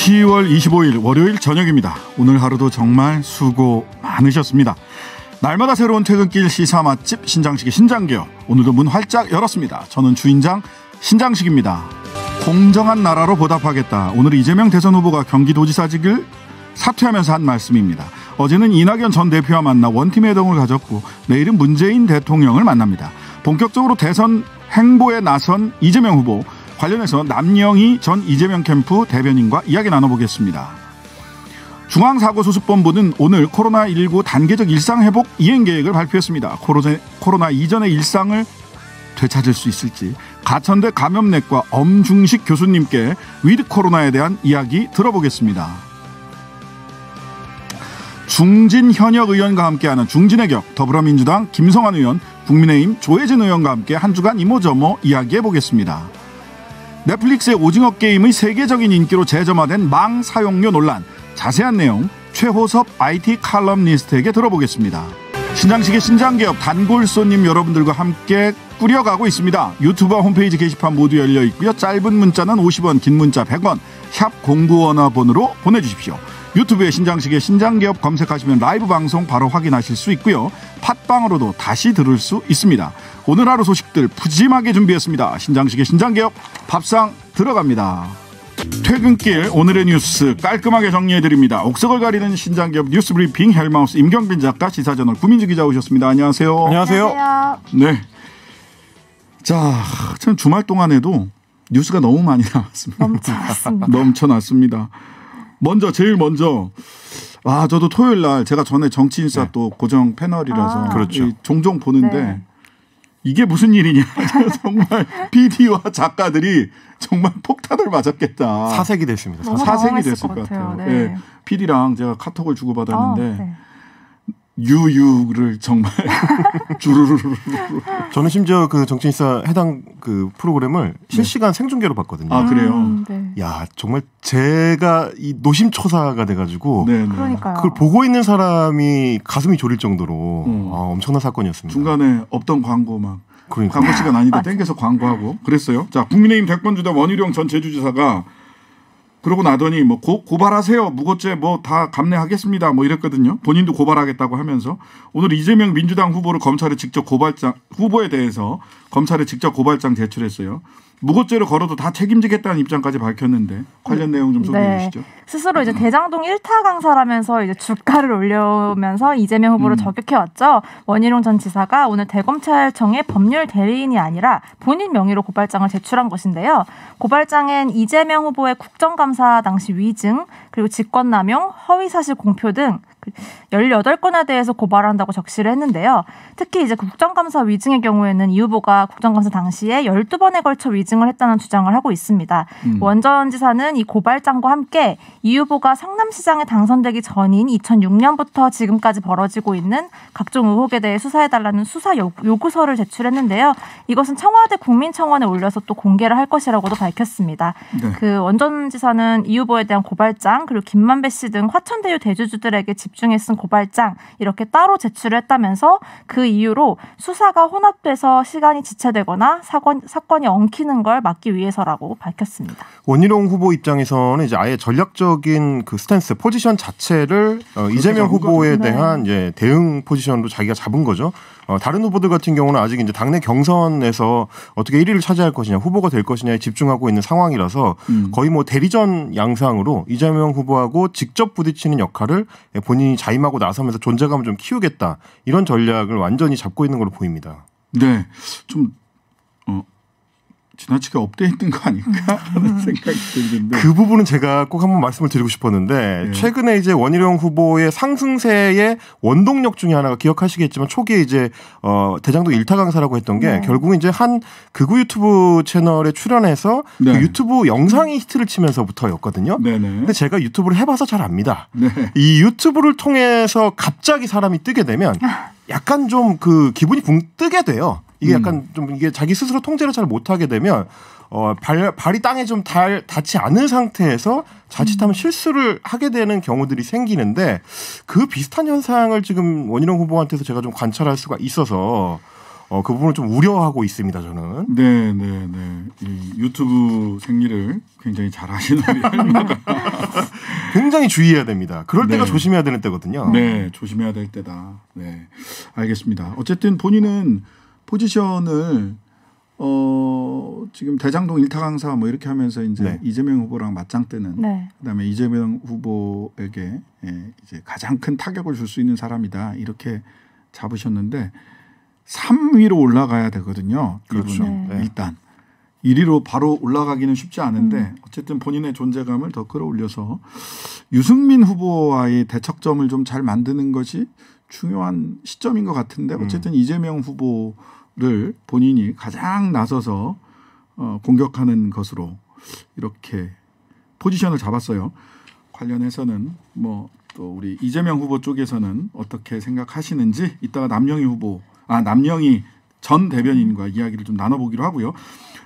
10월 25일 월요일 저녁입니다. 오늘 하루도 정말 수고 많으셨습니다. 날마다 새로운 퇴근길 시사 맛집 신장식의 신장개업, 오늘도 문 활짝 열었습니다. 저는 주인장 신장식입니다. 공정한 나라로 보답하겠다. 오늘 이재명 대선 후보가 경기도지사직을 사퇴하면서 한 말씀입니다. 어제는 이낙연 전 대표와 만나 원팀 회동을 가졌고 내일은 문재인 대통령을 만납니다. 본격적으로 대선 행보에 나선 이재명 후보, 관련해서 남영희 전 이재명 캠프 대변인과 이야기 나눠보겠습니다. 중앙사고수습본부는 오늘 코로나19 단계적 일상회복 이행계획을 발표했습니다. 코로나 이전의 일상을 되찾을 수 있을지 가천대 감염내과 엄중식 교수님께 위드 코로나에 대한 이야기 들어보겠습니다. 중진 현역 의원과 함께하는 중진의 격, 더불어민주당 김성환 의원, 국민의힘 조혜진 의원과 함께 한 주간 이모저모 이야기해보겠습니다. 넷플릭스의 오징어 게임의 세계적인 인기로 재점화된 망 사용료 논란, 자세한 내용 최호섭 IT 칼럼니스트에게 들어보겠습니다. 신장식의 신장개업 단골손님 여러분들과 함께 꾸려가고 있습니다. 유튜브와 홈페이지 게시판 모두 열려 있고요. 짧은 문자는 50원, 긴 문자 100원, 샵 0951번으로 보내주십시오. 유튜브에 신장식의 신장개업 검색하시면 라이브 방송 바로 확인하실 수 있고요. 팟빵으로도 다시 들을 수 있습니다. 오늘 하루 소식들 푸짐하게 준비했습니다. 신장식의 신장개업 밥상 들어갑니다. 퇴근길 오늘의 뉴스 깔끔하게 정리해드립니다. 옥석을 가리는 신장개업 뉴스브리핑 헬마우스 임경빈 작가, 시사저널 구민주 기자 오셨습니다. 안녕하세요. 안녕하세요. 네. 자, 참 주말 동안에도 뉴스가 너무 많이 나왔습니다. 넘쳐났습니다. 제일 먼저 저도 토요일 날 제가 전에 정치인사 또 고정 패널이라서 그렇죠. 종종 보는데 이게 무슨 일이냐. 정말 PD와 작가들이 정말 폭탄을 맞았겠다. 사색이 됐습니다. 사색이 됐을 것 같아요. 네. PD랑 제가 카톡을 주고받았는데 유유를 정말 주르르르. 저는 심지어 그 정치인사 해당 그 프로그램을 실시간 생중계로 봤거든요. 아, 그래요? 야, 정말 제가 이 노심초사가 돼가지고 그러니까요. 그걸 보고 있는 사람이 가슴이 졸일 정도로 엄청난 사건이었습니다. 중간에 없던 광고 막 그러니까. 광고 시간 아닌데 땡겨서 광고하고 그랬어요. 자, 국민의힘 대권주자 원희룡 전 제주지사가 그러고 나더니 뭐 고발하세요. 무고죄 뭐 다 감내하겠습니다. 뭐 이랬거든요. 본인도 고발하겠다고 하면서 오늘 이재명 민주당 후보를 검찰에 직접 후보에 대해서 검찰에 직접 고발장 제출했어요. 무고죄를 걸어도 다 책임지겠다는 입장까지 밝혔는데 관련 내용 좀 소개해 주시죠. 스스로 이제 대장동 1타 강사라면서 이제 주가를 올려오면서 이재명 후보를 저격해왔죠. 원희룡 전 지사가 오늘 대검찰청의 법률 대리인이 아니라 본인 명의로 고발장을 제출한 것인데요. 고발장엔 이재명 후보의 국정감사 당시 위증, 그리고 직권남용, 허위사실 공표 등 18건에 대해서 고발한다고 적시를 했는데요. 특히 이제 국정감사 위증의 경우에는 이 후보가 국정감사 당시에 12번에 걸쳐 위증을 했다는 주장을 하고 있습니다. 원 전 지사는 이 고발장과 함께 이 후보가 성남시장에 당선되기 전인 2006년부터 지금까지 벌어지고 있는 각종 의혹에 대해 수사해달라는 수사 요구서를 제출했는데요. 이것은 청와대 국민청원에 올려서 또 공개를 할 것이라고도 밝혔습니다. 그 원 전 지사는 이 후보에 대한 고발장, 그리고 김만배 씨 등 화천대유 대주주들에게 집중해 쓴 고발장 이렇게 따로 제출을 했다면서 그 이유로 수사가 혼합돼서 시간이 지체되거나 사건이 엉키는 걸 막기 위해서라고 밝혔습니다. 원희룡 후보 입장에서는 이제 아예 전략적인 그 스탠스, 포지션 자체를 이재명 후보에 대한 이제 대응 포지션으로 자기가 잡은 거죠. 다른 후보들 같은 경우는 아직 이제 당내 경선에서 어떻게 1위를 차지할 것이냐, 후보가 될 것이냐에 집중하고 있는 상황이라서 거의 뭐 대리전 양상으로 이재명 후보하고 직접 부딪히는 역할을 본인이 자임하고 나서면서 존재감을 좀 키우겠다, 이런 전략을 완전히 잡고 있는 걸로 보입니다. 네, 좀 지나치게 업데이트된 거 아닐까 하는 생각이 들는데 그 부분은 제가 꼭 한번 말씀을 드리고 싶었는데 최근에 이제 원희룡 후보의 상승세의 원동력 중에 하나가 기억하시겠지만 초기에 이제 대장동 1타 강사라고 했던 게 결국은 이제 한 극우 유튜브 채널에 출연해서 그 유튜브 영상이 히트를 치면서부터였거든요. 근데 제가 유튜브를 해봐서 잘 압니다. 이 유튜브를 통해서 갑자기 사람이 뜨게 되면 약간 좀 그 기분이 붕 뜨게 돼요. 이게 약간 좀 이게 자기 스스로 통제를 잘 못하게 되면 발이 땅에 좀 닿지 않은 상태에서 자칫하면 실수를 하게 되는 경우들이 생기는데 그 비슷한 현상을 지금 원희룡 후보한테서 제가 좀 관찰할 수가 있어서 그 부분을 좀 우려하고 있습니다, 저는. 네. 이 유튜브 생리를 굉장히 잘 하시는 우리 할머니가 굉장히 주의해야 됩니다. 그럴 때가 네. 조심해야 되는 때거든요. 네, 조심해야 될 때다. 네, 알겠습니다. 어쨌든 본인은 포지션을 지금 대장동 일타 강사 뭐 이렇게 하면서 이제 네. 이재명 후보랑 맞짱 뜨는 네. 그다음에 이재명 후보에게 이제 가장 큰 타격을 줄 수 있는 사람이다 이렇게 잡으셨는데 3위로 올라가야 되거든요. 그렇죠. 이분은 네. 일단 1위로 바로 올라가기는 쉽지 않은데 어쨌든 본인의 존재감을 더 끌어올려서 유승민 후보와의 대척점을 좀 잘 만드는 것이 중요한 시점인 것 같은데 어쨌든 이재명 후보를 본인이 가장 나서서 공격하는 것으로 이렇게 포지션을 잡았어요. 관련해서는 뭐 또 우리 이재명 후보 쪽에서는 어떻게 생각하시는지 이따가 남영희 전 대변인과 이야기를 좀 나눠보기로 하고요.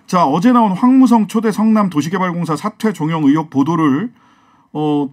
자, 어제 나온 황무성 초대 성남 도시개발공사 사퇴 종용 의혹 보도를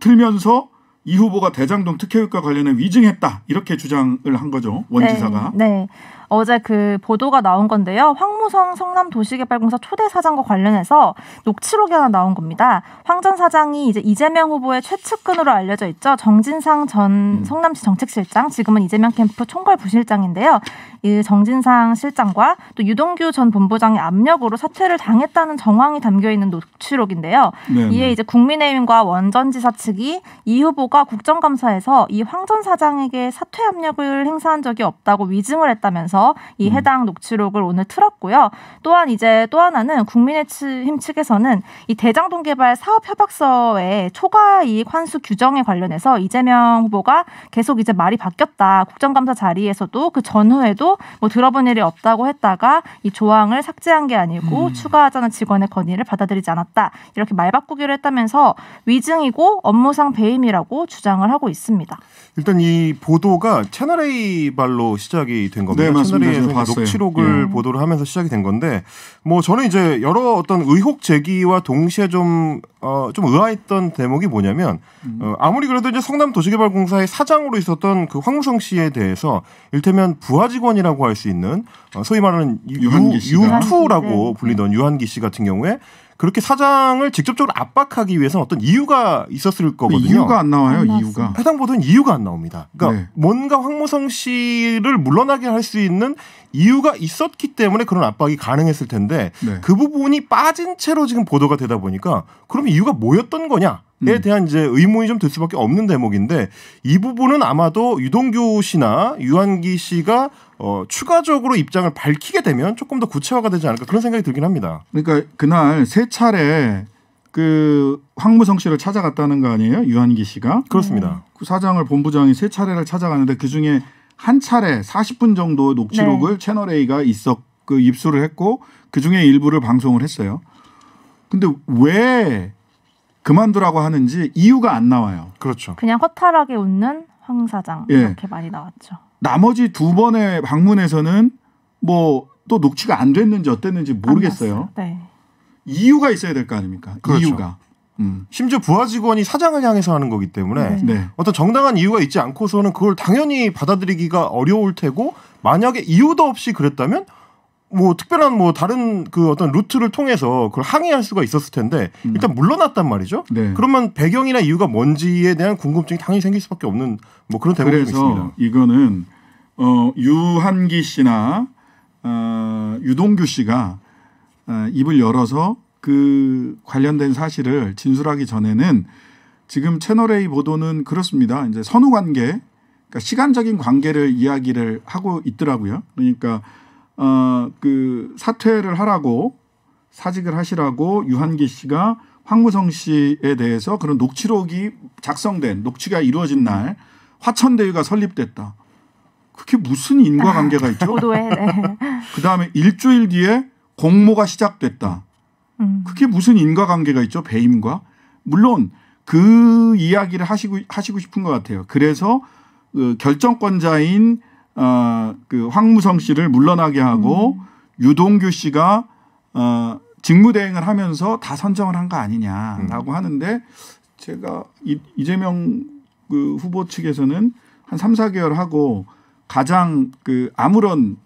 틀면서 이 후보가 대장동 특혜율과 관련해 위증했다 이렇게 주장을 한 거죠. 원 지사가. 네. 어제 그 보도가 나온 건데요. 황무성 성남 도시개발공사 초대 사장과 관련해서 녹취록이 하나 나온 겁니다. 황 전 사장이 이제 이재명 후보의 최측근으로 알려져 있죠. 정진상 전 성남시 정책실장, 지금은 이재명 캠프 총괄 부실장인데요. 이 정진상 실장과 또 유동규 전 본부장의 압력으로 사퇴를 당했다는 정황이 담겨 있는 녹취록인데요. 네네. 이에 이제 국민의힘과 원 전 지사 측이 이 후보가 국정감사에서 이 황 전 사장에게 사퇴 압력을 행사한 적이 없다고 위증을 했다면서 이 해당 녹취록을 오늘 틀었고요. 또한 이제 또 하나는 국민의힘 측에서는 이 대장동 개발 사업 협약서의 초과 이익 환수 규정에 관련해서 이재명 후보가 계속 이제 말이 바뀌었다. 국정감사 자리에서도 그 전후에도 뭐 들어본 일이 없다고 했다가 이 조항을 삭제한 게 아니고 추가하자는 직원의 건의를 받아들이지 않았다. 이렇게 말 바꾸기를 했다면서 위증이고 업무상 배임이라고 주장을 하고 있습니다. 일단 이 보도가 채널A 발로 시작이 된 겁니다. 네, 맞습니다. 채널A에서 제가 봤어요. 녹취록을 보도를 하면서 시작이 된 건데 뭐 저는 이제 여러 어떤 의혹 제기와 동시에 좀 의아했던 대목이 뭐냐면 아무리 그래도 이제 성남 도시개발공사의 사장으로 있었던 그 황무성 씨에 대해서 일테면 부하 직원이라고 할 수 있는 소위 말하는 유한기 씨가. 유투라고 불리던 유한기 씨 같은 경우에 그렇게 사장을 직접적으로 압박하기 위해서는 어떤 이유가 있었을 거거든요. 이유가 안 나와요. 안 이유가. 해당 보도는 이유가 안 나옵니다. 그러니까 네. 뭔가 황무성 씨를 물러나게 할 수 있는 이유가 있었기 때문에 그런 압박이 가능했을 텐데 네. 그 부분이 빠진 채로 지금 보도가 되다 보니까 그럼 이유가 뭐였던 거냐에 대한 이제 의문이 좀 들 수밖에 없는 대목인데 이 부분은 아마도 유동규 씨나 유한기 씨가 추가적으로 입장을 밝히게 되면 조금 더 구체화가 되지 않을까 그런 생각이 들긴 합니다. 그러니까 그날 세 차례 그 황무성 씨를 찾아갔다는 거 아니에요? 유한기 씨가. 그렇습니다. 그 사장을 본부장이 세 차례를 찾아갔는데 그중에 한 차례 40분 정도 녹취록을 채널A가 입수를 했고 그중에 일부를 방송을 했어요. 근데 왜 그만두라고 하는지 이유가 안 나와요. 그렇죠. 그냥 허탈하게 웃는 황 사장 예. 이렇게 많이 나왔죠. 나머지 두 번의 방문에서는 뭐 또 녹취가 안 됐는지 어땠는지 모르겠어요. 안 났어요. 네. 이유가 있어야 될 거 아닙니까? 그렇죠. 이유가. 심지어 부하 직원이 사장을 향해서 하는 거기 때문에 네. 어떤 정당한 이유가 있지 않고서는 그걸 당연히 받아들이기가 어려울 테고 만약에 이유도 없이 그랬다면 뭐 특별한 뭐 다른 그 어떤 루트를 통해서 그걸 항의할 수가 있었을 텐데 일단 물러났단 말이죠. 네. 그러면 배경이나 이유가 뭔지에 대한 궁금증이 당연히 생길 수밖에 없는 뭐 그런 대목이 그래서 있습니다. 이거는 유한기 씨나 유동규 씨가 입을 열어서 그 관련된 사실을 진술하기 전에는 지금 채널A 보도는 그렇습니다. 이제 선후 관계, 그러니까 시간적인 관계를 이야기를 하고 있더라고요. 그러니까 그 사퇴를 하라고 사직을 하시라고 유한기 씨가 황무성 씨에 대해서 그런 녹취록이 작성된 녹취가 이루어진 날 화천대유가 설립됐다. 그게 무슨 인과관계가 있죠? 보도에 네. 그다음에 일주일 뒤에 공모가 시작됐다. 그게 무슨 인과관계가 있죠? 배임과. 물론 그 이야기를 하시고 싶은 것 같아요. 그래서 그 결정권자인 그 황무성 씨를 물러나게 하고 유동규 씨가 직무대행을 하면서 다 선정을 한 거 아니냐라고 하는데 제가 이재명 그 후보 측에서는 한 3, 4개월 하고 가장 그 아무런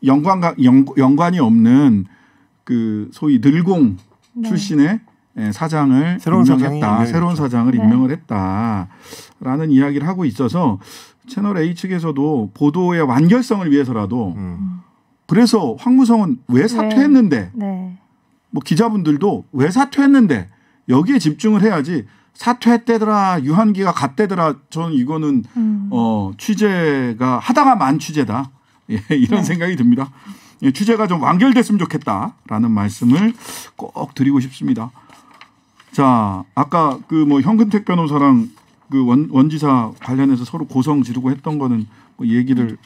연관이 없는 그 소위 늘공 출신의 사장을 새로운 임명했다. 새로운 사장을 네. 임명을 했다라는 이야기를 하고 있어서 채널 A 측에서도 보도의 완결성을 위해서라도 그래서 황무성은 왜 사퇴했는데 네. 뭐 기자분들도 왜 사퇴했는데 여기에 집중을 해야지 사퇴했대더라 유한기가 갔대더라 저는 이거는 취재가 하다가 만 취재다 이런 생각이 듭니다. 취재가 좀 완결됐으면 좋겠다라는 말씀을 꼭 드리고 싶습니다. 자 아까 그 뭐 현근택 변호사랑 그 원지사 관련해서 서로 고성 지르고 했던 거는 뭐 얘기를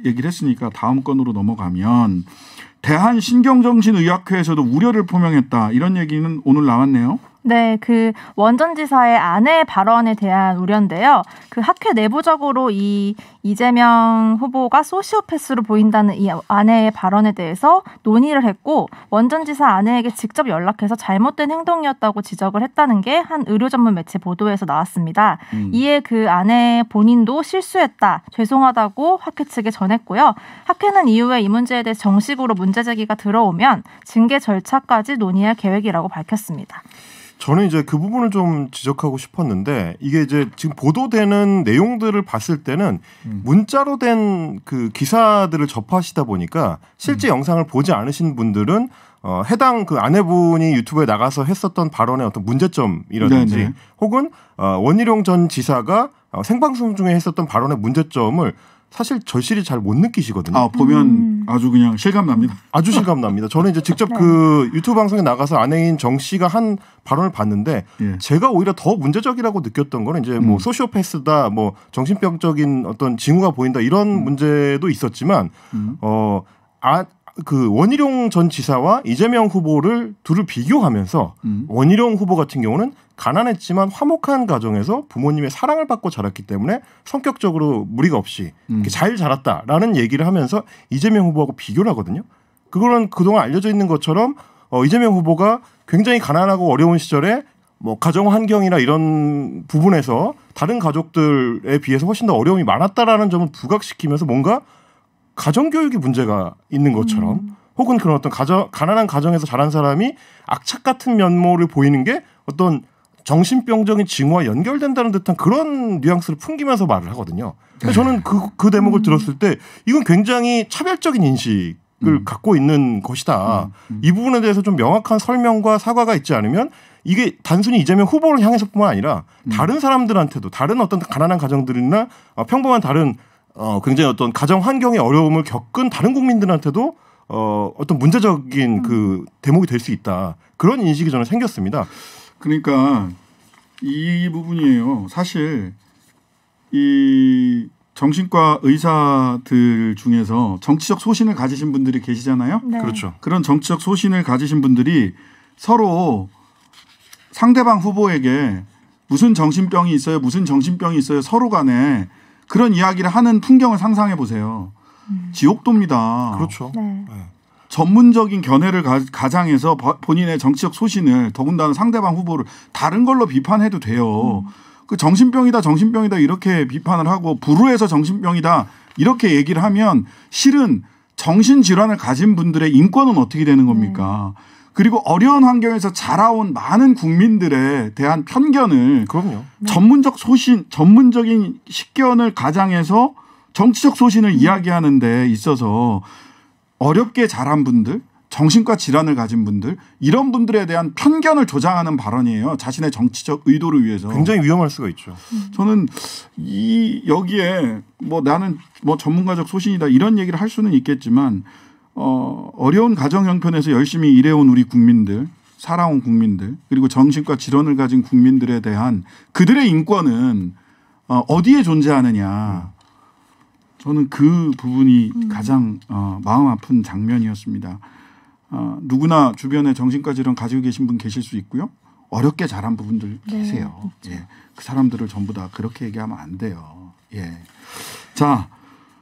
했으니까 다음 건으로 넘어가면 대한신경정신의학회에서도 우려를 표명했다. 이런 얘기는 오늘 나왔네요. 네, 그 원전 지사의 아내 발언에 대한 우려인데요. 그 학회 내부적으로 이 이재명 후보가 소시오패스로 보인다는 이 아내의 발언에 대해서 논의를 했고 원전 지사 아내에게 직접 연락해서 잘못된 행동이었다고 지적을 했다는 게 한 의료 전문 매체 보도에서 나왔습니다. 이에 그 아내 본인도 실수했다, 죄송하다고 학회 측에 전했고요. 학회는 이후에 이 문제에 대해 정식으로 문제 제기가 들어오면 징계 절차까지 논의할 계획이라고 밝혔습니다. 저는 이제 그 부분을 좀 지적하고 싶었는데 이게 이제 지금 보도되는 내용들을 봤을 때는 문자로 된 그 기사들을 접하시다 보니까 실제 영상을 보지 않으신 분들은 해당 그 아내분이 유튜브에 나가서 했었던 발언의 어떤 문제점이라든지 네네. 혹은 원희룡 전 지사가 생방송 중에 했었던 발언의 문제점을 사실 절실히 잘 못 느끼시거든요. 보면 아주 그냥 실감납니다. 아주 실감납니다. 저는 이제 직접 그 유튜브 방송에 나가서 아내인 정 씨가 한 발언을 봤는데 예. 제가 오히려 더 문제적이라고 느꼈던 거는 이제 뭐 소시오패스다, 뭐 정신병적인 어떤 징후가 보인다 이런 문제도 있었지만 그 원희룡 전 지사와 이재명 후보를 둘을 비교하면서 원희룡 후보 같은 경우는 가난했지만 화목한 가정에서 부모님의 사랑을 받고 자랐기 때문에 성격적으로 무리가 없이 이렇게 잘 자랐다라는 얘기를 하면서 이재명 후보하고 비교를 하거든요. 그거는 그동안 알려져 있는 것처럼 이재명 후보가 굉장히 가난하고 어려운 시절에 뭐 가정 환경이나 이런 부분에서 다른 가족들에 비해서 훨씬 더 어려움이 많았다라는 점을 부각시키면서 뭔가 가정교육이 문제가 있는 것처럼 혹은 그런 어떤 가난한 가정에서 자란 사람이 악착 같은 면모를 보이는 게 어떤 정신병적인 징후와 연결된다는 듯한 그런 뉘앙스를 풍기면서 말을 하거든요. 그래서 저는 그 대목을 들었을 때 이건 굉장히 차별적인 인식을 갖고 있는 것이다. 이 부분에 대해서 좀 명확한 설명과 사과가 있지 않으면 이게 단순히 이재명 후보를 향해서뿐만 아니라 다른 사람들한테도 다른 어떤 가난한 가정들이나 평범한 다른 굉장히 어떤 가정 환경의 어려움을 겪은 다른 국민들한테도 어떤 문제적인 그 대목이 될 수 있다. 그런 인식이 저는 생겼습니다. 그러니까 이 부분이에요. 사실 이 정신과 의사들 중에서 정치적 소신을 가지신 분들이 계시잖아요. 네. 그렇죠. 그런 정치적 소신을 가지신 분들이 서로 상대방 후보에게 무슨 정신병이 있어요, 무슨 정신병이 있어요, 서로 간에 그런 이야기를 하는 풍경을 상상해 보세요. 지옥도입니다. 그렇죠. 네. 전문적인 견해를 가장해서 본인의 정치적 소신을 더군다나 상대방 후보를 다른 걸로 비판해도 돼요. 그 정신병이다 이렇게 비판을 하고 불우해서 정신병이다 이렇게 얘기를 하면 실은 정신질환을 가진 분들의 인권은 어떻게 되는 겁니까? 그리고 어려운 환경에서 자라온 많은 국민들에 대한 편견을 그럼요. 전문적인 식견을 가장해서 정치적 소신을 이야기하는 데 있어서 어렵게 자란 분들, 정신과 질환을 가진 분들 이런 분들에 대한 편견을 조장하는 발언이에요. 자신의 정치적 의도를 위해서. 굉장히 위험할 수가 있죠. 저는 여기에 뭐 나는 뭐 전문가적 소신이다 이런 얘기를 할 수는 있겠지만 어려운 가정 형편에서 열심히 일해온 우리 국민들, 살아온 국민들 그리고 정신과 질환을 가진 국민들에 대한 그들의 인권은 어디에 존재하느냐. 저는 그 부분이 가장 마음 아픈 장면이었습니다. 누구나 주변에 정신과 질환 가지고 계신 분 계실 수 있고요. 어렵게 자란 부분들 계세요. 예. 그 사람들을 전부 다 그렇게 얘기하면 안 돼요. 예. 자,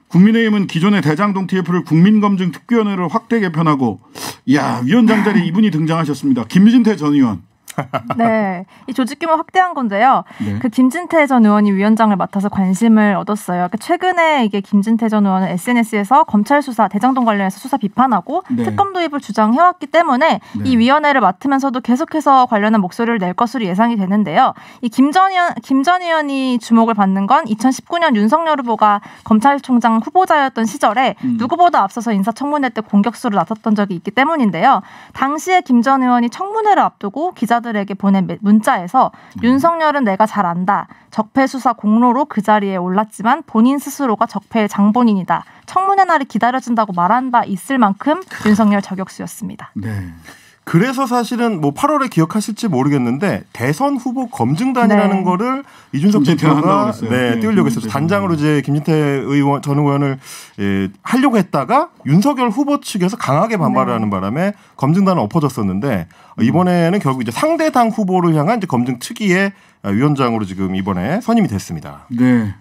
국민의힘은 기존의 대장동 TF를 국민검증 특위원회로 확대 개편하고, 위원장 자리에 이분이 등장하셨습니다. 김진태 전 의원. 네, 이 조직 규모 확대한 건데요. 네. 그 김진태 전 의원이 위원장을 맡아서 관심을 얻었어요. 그러니까 최근에 이게 김진태 전 의원은 SNS에서 검찰 수사, 대장동 관련해서 수사 비판하고 네. 특검 도입을 주장해왔기 때문에 네. 이 위원회를 맡으면서도 계속해서 관련한 목소리를 낼 것으로 예상이 되는데요. 이 김 전 의원이 주목을 받는 건 2019년 윤석열 후보가 검찰총장 후보자였던 시절에 누구보다 앞서서 인사청문회 때 공격수로 나섰던 적이 있기 때문인데요. 당시에 김 전 의원이 청문회를 앞두고 기자들에게 보낸 문자에서 윤석열은 내가 잘 안다. 적폐 수사 공로로 그 자리에 올랐지만 본인 스스로가 적폐의 장본인이다. 청문회 날이 기다려진다고 말한 바 있을 만큼 윤석열 저격수였습니다. 네. 그래서 사실은 뭐 8월에 기억하실지 모르겠는데 대선 후보 검증단이라는 네. 거를 이준석 김진태가 한다고 대표가 그랬어요. 띄우려고 했어요. 단장으로 이제 김진태 전 의원을 하려고 했다가 윤석열 후보 측에서 강하게 반발을 하는 바람에 검증단은 엎어졌었는데 이번에는 결국 이제 상대 당 후보를 향한 이제 검증 특위의 위원장으로 지금 이번에 선임이 됐습니다. 네.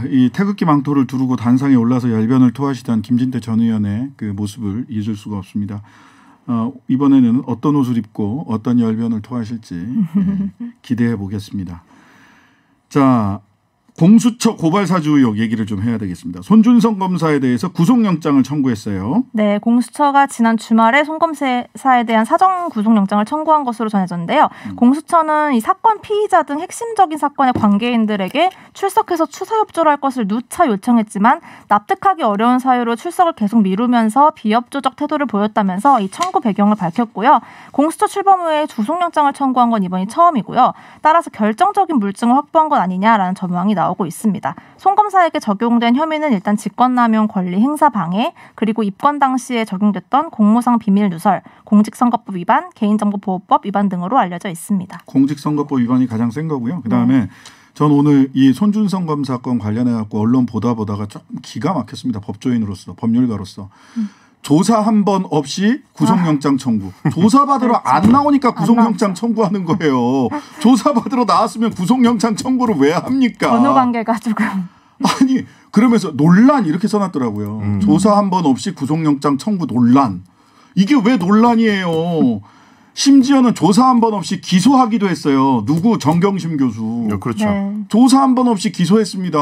이 태극기 망토를 두르고 단상에 올라서 열변을 토하시던 김진태 전 의원의 그 모습을 잊을 수가 없습니다. 이번에는 어떤 옷을 입고 어떤 열변을 토하실지 기대해 보겠습니다. 자, 공수처 고발 사주 의혹 얘기를 좀 해야 되겠습니다. 손준성 검사에 대해서 구속영장을 청구했어요. 네, 공수처가 지난 주말에 손 검사에 대한 사정 구속영장을 청구한 것으로 전해졌는데요. 공수처는 이 사건 피의자 등 핵심적인 사건의 관계인들에게 출석해서 수사 협조를 할 것을 누차 요청했지만 납득하기 어려운 사유로 출석을 계속 미루면서 비협조적 태도를 보였다면서 이 청구 배경을 밝혔고요. 공수처 출범 후에 구속영장을 청구한 건 이번이 처음이고요. 따라서 결정적인 물증을 확보한 건 아니냐라는 전망이 나오고 있습니다. 손 검사에게 적용된 혐의는 일단 직권남용 권리 행사 방해, 그리고 입건 당시에 적용됐던 공무상 비밀 누설, 공직선거법 위반, 개인정보보호법 위반 등으로 알려져 있습니다. 공직선거법 위반이 가장 센 거고요. 그다음에 전 오늘 이 손준성 검사 건 관련해 갖고 언론 보다가 조금 기가 막혔습니다. 법조인으로서, 법률가로서. 조사 한 번 없이 구속영장 청구. 조사받으러 안 나오니까 구속영장 청구하는 거예요. 조사받으러 나왔으면 구속영장 청구를 왜 합니까? 번호 관계가 조금. 아니 그러면서 논란 이렇게 써놨더라고요. 조사 한 번 없이 구속영장 청구 논란. 이게 왜 논란이에요? 심지어는 조사 한 번 없이 기소하기도 했어요. 누구? 정경심 교수. 그렇죠. 네. 조사 한 번 없이 기소했습니다.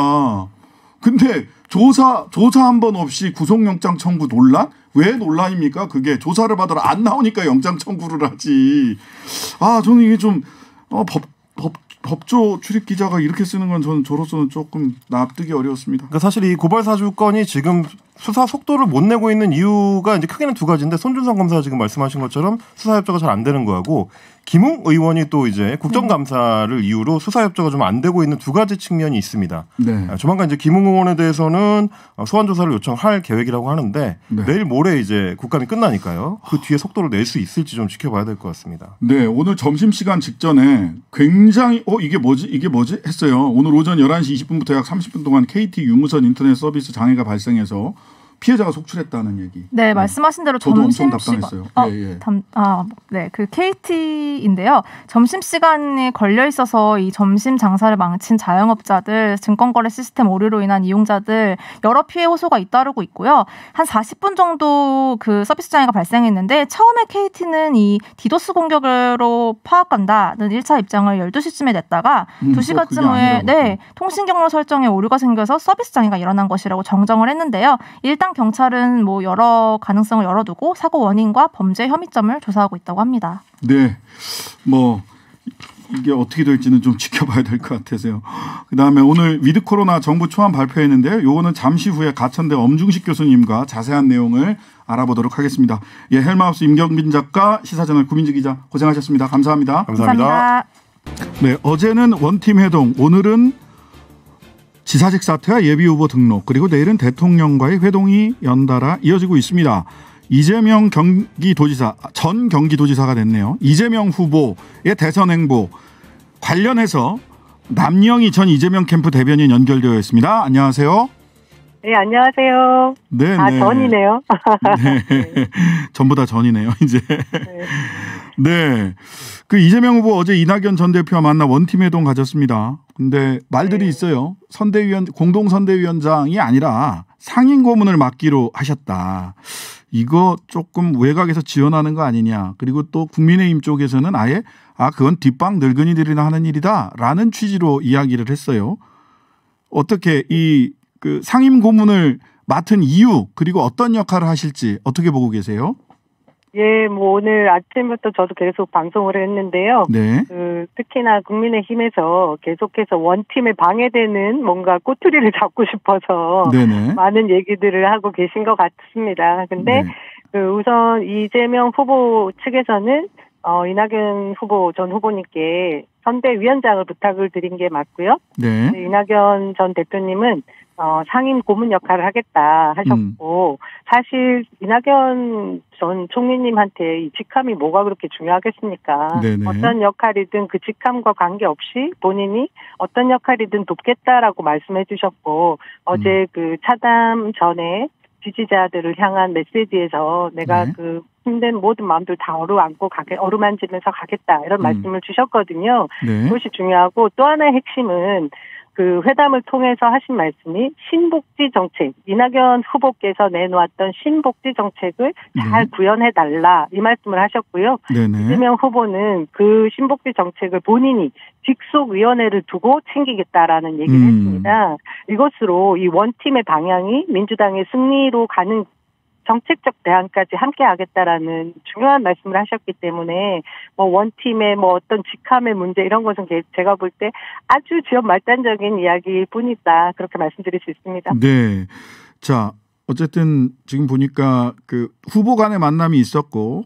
근데 조사 한 번 없이 구속영장 청구 논란? 왜 논란입니까? 그게 조사를 받으러 안 나오니까 영장 청구를 하지. 저는 이게 좀 법조 출입 기자가 이렇게 쓰는 건 저로서는 조금 납득이 어려웠습니다. 그러니까 사실 이 고발 사주건이 지금 수사 속도를 못 내고 있는 이유가 이제 크게는 두 가지인데 손준성 검사가 지금 말씀하신 것처럼 수사 협조가 잘 안 되는 거하고 김웅 의원이 또 이제 국정감사를 이유로 수사 협조가 좀 안 되고 있는 두 가지 측면이 있습니다. 네. 조만간 이제 김웅 의원에 대해서는 소환 조사를 요청할 계획이라고 하는데 네. 내일 모레 이제 국감이 끝나니까요. 그 뒤에 속도를 낼 수 있을지 좀 지켜봐야 될 것 같습니다. 네, 오늘 점심시간 직전에 굉장히 이게 뭐지 했어요. 오늘 오전 11시 20분부터 약 30분 동안 KT 유무선 인터넷 서비스 장애가 발생해서 피해자가 속출했다는 얘기. 네, 말씀하신 대로 저도 엄청 점심시간. 답답했어요. 네, 그 KT인데요. 점심시간에 걸려 있어서 이 점심 장사를 망친 자영업자들, 증권거래 시스템 오류로 인한 이용자들 여러 피해 호소가 잇따르고 있고요. 한 40분 정도 그 서비스 장애가 발생했는데 처음에 KT는 이 디도스 공격으로 파악한다는 1차 입장을 12시쯤에 냈다가 2시간쯤 후에 통신 경로 설정에 오류가 생겨서 서비스 장애가 일어난 것이라고 정정을 했는데요. 일단 경찰은 뭐 여러 가능성을 열어두고 사고 원인과 범죄 혐의점을 조사하고 있다고 합니다. 네, 뭐 이게 어떻게 될지는 좀 지켜봐야 될 것 같아서요. 그다음에 오늘 위드 코로나 정부 초안 발표했는데요. 요거는 잠시 후에 가천대 엄중식 교수님과 자세한 내용을 알아보도록 하겠습니다. 예, 헬마우스 임경빈 작가, 시사저널 구민지 기자 고생하셨습니다. 감사합니다. 감사합니다. 네, 어제는 원팀 회동, 오늘은 지사직 사퇴와 예비후보 등록, 그리고 내일은 대통령과의 회동이 연달아 이어지고 있습니다. 이재명 경기도지사, 전 경기도지사가 됐네요. 이재명 후보의 대선 행보 관련해서 남영희 전 이재명 캠프 대변인 연결되어 있습니다. 안녕하세요. 네, 안녕하세요. 네, 전이네요. 네, 전부 다 전이네요. 이제. 네, 그 이재명 후보 어제 이낙연 전 대표와 만나 원팀 회동 가졌습니다. 근데 말들이 있어요. 공동 선대위원장이 아니라 상임 고문을 맡기로 하셨다. 이거 조금 외곽에서 지원하는 거 아니냐. 그리고 또 국민의힘 쪽에서는 아예 그건 뒷방 늙은이들이나 하는 일이다라는 취지로 이야기를 했어요. 어떻게 그 상임 고문을 맡은 이유 그리고 어떤 역할을 하실지 어떻게 보고 계세요? 예, 뭐 오늘 아침부터 저도 계속 방송을 했는데요. 네. 특히나 국민의힘에서 계속해서 원팀에 방해되는 뭔가 꼬투리를 잡고 싶어서 네네. 많은 얘기들을 하고 계신 것 같습니다. 근데 네. 우선 이재명 후보 측에서는 이낙연 후보 전 후보님께 선대위원장을 부탁을 드린 게 맞고요. 네. 이낙연 전 대표님은 상임 고문 역할을 하겠다 하셨고 사실 이낙연 전 총리님한테 이 직함이 뭐가 그렇게 중요하겠습니까? 네네. 어떤 역할이든 그 직함과 관계없이 본인이 어떤 역할이든 돕겠다라고 말씀해 주셨고 어제 그 차담 전에 지지자들을 향한 메시지에서 내가 네. 그 힘든 모든 마음들 다 어루만지면서 가겠다 이런 말씀을 주셨거든요. 네. 그것이 중요하고 또 하나의 핵심은 그 회담을 통해서 하신 말씀이 신복지 정책, 이낙연 후보께서 내놓았던 신복지 정책을 잘 구현해달라 이 말씀을 하셨고요. 네네. 이재명 후보는 그 신복지 정책을 본인이 직속위원회를 두고 챙기겠다라는 얘기를 했습니다. 이것으로 이 원팀의 방향이 민주당의 승리로 가는 정책적 대안까지 함께 하겠다라는 중요한 말씀을 하셨기 때문에 뭐 원팀의 뭐 어떤 직함의 문제 이런 것은 제가 볼 때 아주 지역 말단적인 이야기일 뿐이다 그렇게 말씀드릴 수 있습니다. 네. 자, 어쨌든 지금 보니까 그 후보 간의 만남이 있었고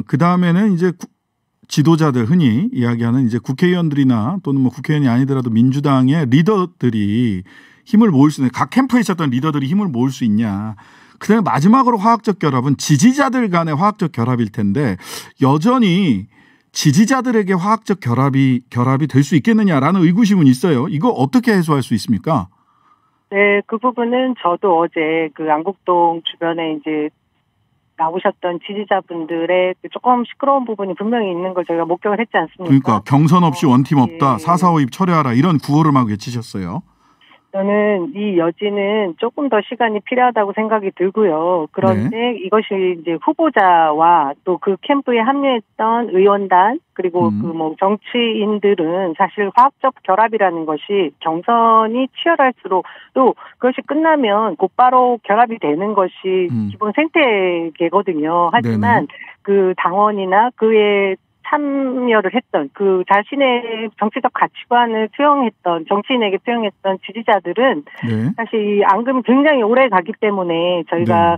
그 다음에는 이제 지도자들 흔히 이야기하는 이제 국회의원들이나 또는 뭐 국회의원이 아니더라도 민주당의 리더들이 힘을 모을 수 있는 각 캠프에 있었던 리더들이 힘을 모을 수 있냐. 그다음에 마지막으로 화학적 결합은 지지자들 간의 화학적 결합일 텐데 여전히 지지자들에게 화학적 결합이 될 수 있겠느냐라는 의구심은 있어요. 이거 어떻게 해소할 수 있습니까? 네, 그 부분은 저도 어제 그 안국동 주변에 이제 나오셨던 지지자분들의 조금 시끄러운 부분이 분명히 있는 걸 저희가 목격을 했지 않습니까? 그러니까 경선 없이 원팀 없다. 예. 4.4 5입 철회하라. 이런 구호를 막 외치셨어요. 저는 이 여지는 조금 더 시간이 필요하다고 생각이 들고요. 그런데 이것이 이제 후보자와 또 그 캠프에 합류했던 의원단 그리고 그 뭐 정치인들은 사실 화학적 결합이라는 것이 경선이 치열할수록 또 그것이 끝나면 곧바로 결합이 되는 것이 기본 생태계거든요. 하지만 그 당원이나 그의 참여를 했던 그 자신의 정치적 가치관을 투영했던 정치인에게 투영했던 지지자들은 사실 이 앙금이 굉장히 오래 가기 때문에 저희가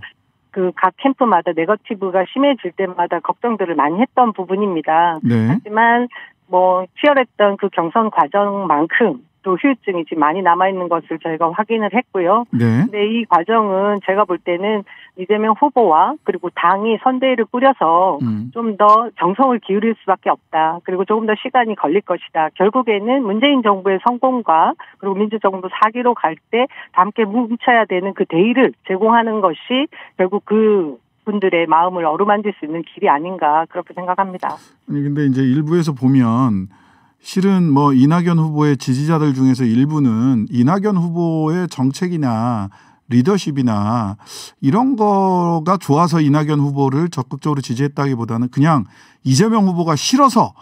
그 각 캠프마다 네거티브가 심해질 때마다 걱정들을 많이 했던 부분입니다. 하지만 뭐 치열했던 그 경선 과정만큼 또 후유증이 지금 많이 남아있는 것을 저희가 확인을 했고요. 근데 이 과정은 제가 볼 때는 이재명 후보와 그리고 당이 선대위를 꾸려서 좀 더 정성을 기울일 수밖에 없다. 그리고 조금 더 시간이 걸릴 것이다. 결국에는 문재인 정부의 성공과 그리고 민주정부 4기로 갈 때 함께 뭉쳐야 되는 그 대의를 제공하는 것이 결국 그 분들의 마음을 어루만질 수 있는 길이 아닌가 그렇게 생각합니다. 아니 근데 이제 일부에서 보면 실은 뭐 이낙연 후보의 지지자들 중에서 일부는 이낙연 후보의 정책이나 리더십이나 이런 거가 좋아서 이낙연 후보를 적극적으로 지지했다기보다는 그냥 이재명 후보가 싫어서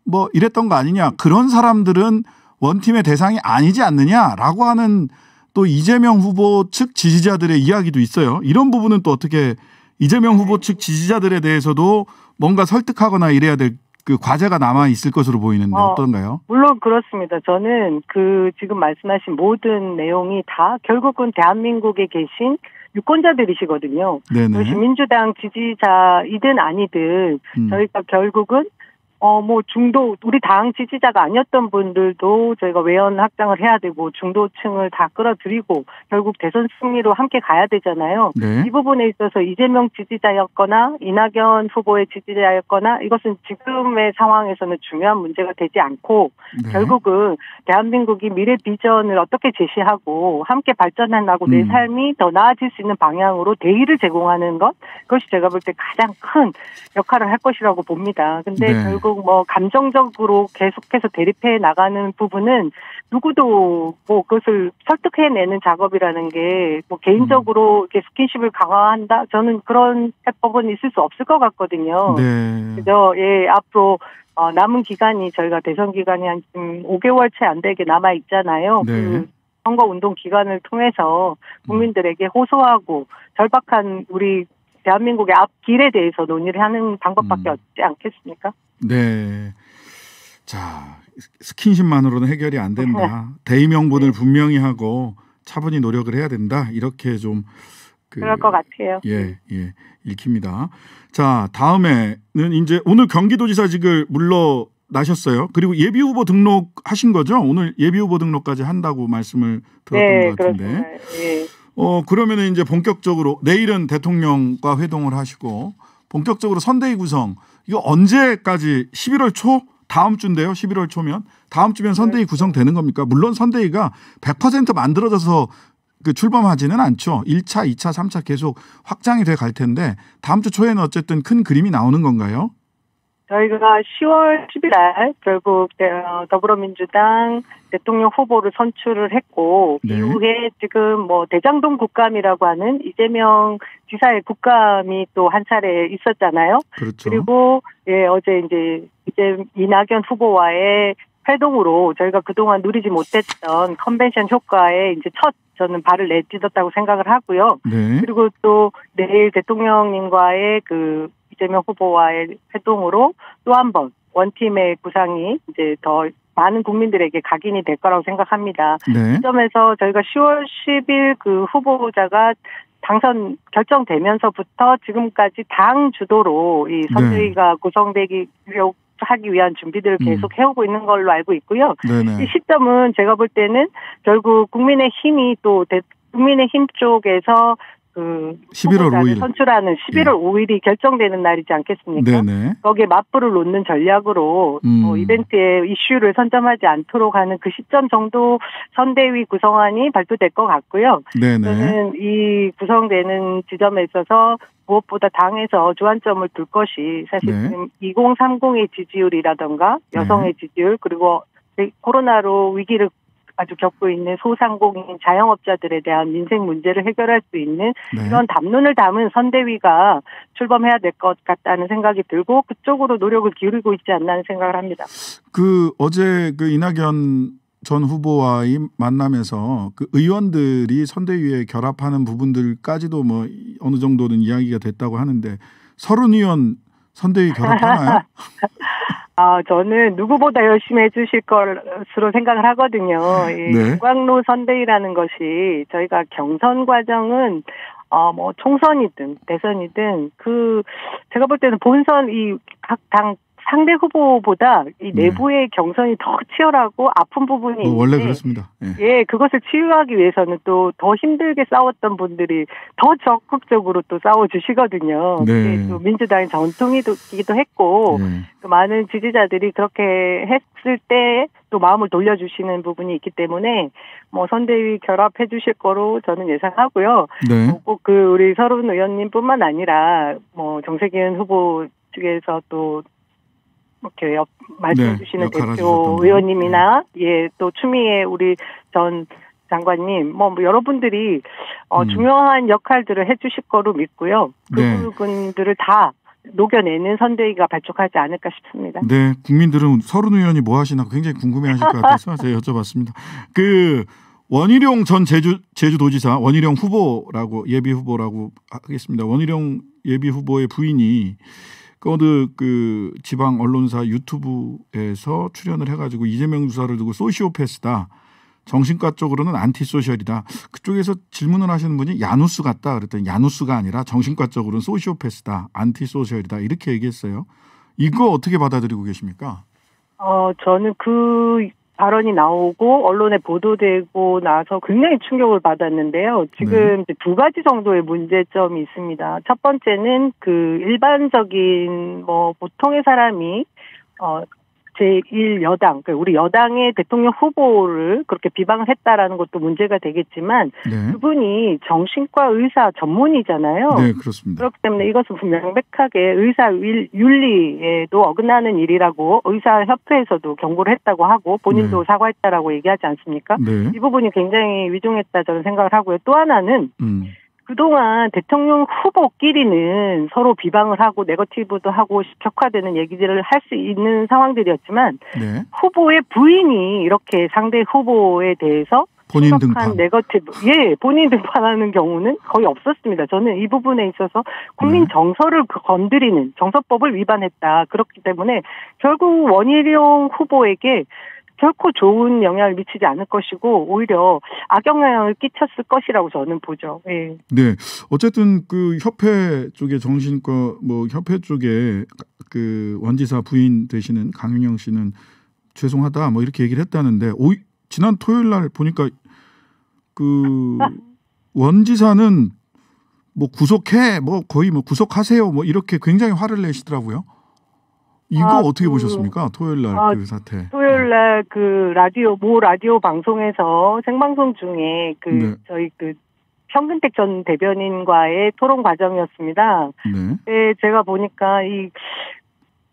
뭐 이랬던 거 아니냐. 그런 사람들은 원팀의 대상이 아니지 않느냐라고 하는 또 이재명 후보 측 지지자들의 이야기도 있어요. 이런 부분은 또 어떻게 이재명 후보 측 지지자들에 대해서도 뭔가 설득하거나 이래야 될 그 과제가 남아 있을 것으로 보이는데 어떤가요? 물론 그렇습니다. 저는 그 지금 말씀하신 모든 내용이 다 결국은 대한민국에 계신 유권자들이시거든요. 그것이 민주당 지지자이든 아니든 저희가 결국은 뭐 중도 우리 당 지지자가 아니었던 분들도 저희가 외연 확장을 해야 되고 중도층을 다 끌어들이고 결국 대선 승리로 함께 가야 되잖아요. 이 부분에 있어서 이재명 지지자였거나 이낙연 후보의 지지자였거나 이것은 지금의 상황에서는 중요한 문제가 되지 않고 결국은 대한민국이 미래 비전을 어떻게 제시하고 함께 발전해나가고 내 삶이 더 나아질 수 있는 방향으로 대의를 제공하는 것 그것이 제가 볼 때 가장 큰 역할을 할 것이라고 봅니다. 근데 결국 계속 뭐 감정적으로 계속해서 대립해 나가는 부분은 누구도 뭐 그것을 설득해내는 작업이라는 게 뭐 개인적으로 이렇게 스킨십을 강화한다? 저는 그런 해법은 있을 수 없을 것 같거든요. 네. 그래서 예, 앞으로 남은 기간이 저희가 대선 기간이 한 5개월 채 안 되게 남아 있잖아요. 네. 그 선거 운동 기간을 통해서 국민들에게 호소하고 절박한 우리 대한민국의 앞길에 대해서 논의를 하는 방법밖에 없지 않겠습니까? 네. 자, 스킨십만으로는 해결이 안 된다. 대의 명분을 분명히 하고 차분히 노력을 해야 된다. 이렇게 좀 그럴 것 같아요. 예, 읽힙니다. 자, 다음에는 이제 오늘 경기도지사직을 물러나셨어요. 그리고 예비 후보 등록하신 거죠? 오늘 예비 후보 등록까지 한다고 말씀을 들었던 것 같은데. 그렇습니다. 예. 그러면은 이제 본격적으로 내일은 대통령과 회동을 하시고 본격적으로 선대위 구성 이거 언제까지 11월 초 다음 주인데요. 11월 초면 다음 주면 선대위 구성되는 겁니까? 물론 선대위가 100% 만들어져서 출범하지는 않죠. 1차, 2차, 3차 계속 확장이 돼 갈 텐데 다음 주 초에는 어쨌든 큰 그림이 나오는 건가요? 저희가 10월 10일 날 결국 더불어민주당 대통령 후보를 선출을 했고 네. 이후에 지금 뭐 대장동 국감이라고 하는 이재명 지사의 국감이 또 한 차례 있었잖아요. 그렇죠. 그리고 예, 어제 이제 이낙연 후보와의 회동으로 저희가 그동안 누리지 못했던 컨벤션 효과에 이제 첫 저는 발을 내딛었다고 생각을 하고요. 네. 그리고 또 내일 대통령님과의 그 이재명 후보와의 회동으로 또 한 번 원팀의 구상이 이제 더 많은 국민들에게 각인이 될 거라고 생각합니다. 네. 이 점에서 저희가 10월 10일 그 후보자가 당선 결정되면서부터 지금까지 당 주도로 이 선대위가 구성되기 하기 위한 준비들을 계속 해오고 있는 걸로 알고 있고요. 네네. 이 시점은 제가 볼 때는 결국 국민의힘이 또 국민의힘 쪽에서 그 11월 5일 선출하는 11월 5일이 결정되는 날이지 않겠습니까? 네네. 거기에 맞불을 놓는 전략으로 이벤트에 이슈를 선점하지 않도록 하는 그 시점 정도 선대위 구성안이 발표될 것 같고요. 네네. 저는 이 구성되는 지점에 있어서 무엇보다 당에서 주안점을 둘 것이 사실 네. 지금 2030의 지지율이라든가 여성의 지지율 그리고 코로나로 위기를 아주 겪고 있는 소상공인 자영업자들에 대한 민생 문제를 해결할 수 있는 네. 이런 담론을 담은 선대위가 출범해야 될 것 같다는 생각이 들고 그쪽으로 노력을 기울이고 있지 않나 하는 생각을 합니다. 어제 이낙연 전 후보와의 만남에서 그 의원들이 선대위에 결합하는 부분들까지도 뭐 어느 정도는 이야기가 됐다고 하는데 30의원 선대위 결합하나요? 저는 누구보다 열심히 해주실 것으로 생각을 하거든요. 이 네. 중광로 선대위라는 것이 저희가 경선 과정은 뭐 총선이든 대선이든 제가 볼 때는 본선 이 각 당 상대 후보보다 이 내부의 경선이 더 치열하고 아픈 부분이 있는데 원래 그렇습니다. 예, 그것을 치유하기 위해서는 또 더 힘들게 싸웠던 분들이 더 적극적으로 또 싸워주시거든요. 네. 그게 또 민주당의 전통이기도 했고 또 많은 지지자들이 그렇게 했을 때 또 마음을 돌려주시는 부분이 있기 때문에 뭐 선대위 결합해 주실 거로 저는 예상하고요. 네. 꼭 우리 서른 의원님뿐만 아니라 뭐 정세균 후보 측에서 또 이렇게 말씀해 주시는 대표 의원님이나 또 추미애 우리 전 장관님 뭐 여러분들이 중요한 역할들을 해주실 거로 믿고요. 그 부분들을 다 녹여내는 선대위가 발족하지 않을까 싶습니다. 네, 국민들은 서른 의원이 뭐 하시나 굉장히 궁금해하실 것 같아서 제가 여쭤봤습니다. 원희룡 전 제주도지사 원희룡 후보라고 예비 후보라고 하겠습니다. 원희룡 예비 후보의 부인이 어느 지방 언론사 유튜브에서 출연을 해가지고 이재명 주사를 두고 소시오패스다. 정신과 쪽으로는 안티소셜이다. 그쪽에서 질문을 하시는 분이 야누스 같다. 그랬더니 야누스가 아니라 정신과 쪽으로는 소시오패스다. 안티소셜이다. 이렇게 얘기했어요. 이거 어떻게 받아들이고 계십니까? 저는 그 발언이 나오고 언론에 보도되고 나서 굉장히 충격을 받았는데요. 지금 이제 두 가지 정도의 문제점이 있습니다. 첫 번째는 일반적인 보통의 사람이 제1여당, 그러니까 우리 여당의 대통령 후보를 그렇게 비방을 했다라는 것도 문제가 되겠지만 네. 그분이 정신과 의사 전문이잖아요. 네, 그렇습니다. 그렇기 때문에 이것은 명백하게 의사 윤리에도 어긋나는 일이라고 의사협회에서도 경고를 했다고 하고 본인도 네. 사과했다라고 얘기하지 않습니까? 네. 이 부분이 굉장히 위중했다 저는 생각을 하고요. 또 하나는 그동안 대통령 후보끼리는 서로 비방을 하고 네거티브도 하고 격화되는 얘기들을 할 수 있는 상황들이었지만 네. 후보의 부인이 이렇게 상대 후보에 대해서 본인 심각한 등판. 네거티브, 본인 등판하는 경우는 거의 없었습니다. 저는 이 부분에 있어서 국민 정서를 건드리는 정서법을 위반했다. 그렇기 때문에 결국 원희룡 후보에게 결코 좋은 영향을 미치지 않을 것이고 오히려 악영향을 끼쳤을 것이라고 저는 보죠. 예. 네. 어쨌든 그 협회 쪽에 정신과 뭐 협회 쪽에 그 원지사 부인 되시는 강윤영 씨는 죄송하다 뭐 이렇게 얘기를 했다는데 지난 토요일 날 보니까 그 원지사는 뭐 구속해 뭐 거의 뭐 구속하세요 뭐 이렇게 굉장히 화를 내시더라고요. 이거 어떻게 보셨습니까? 토요일 날 그 사태. 토요일 날 그 모 라디오 방송에서 생방송 중에 저희 현근택 전 대변인과의 토론 과정이었습니다. 네, 제가 보니까 이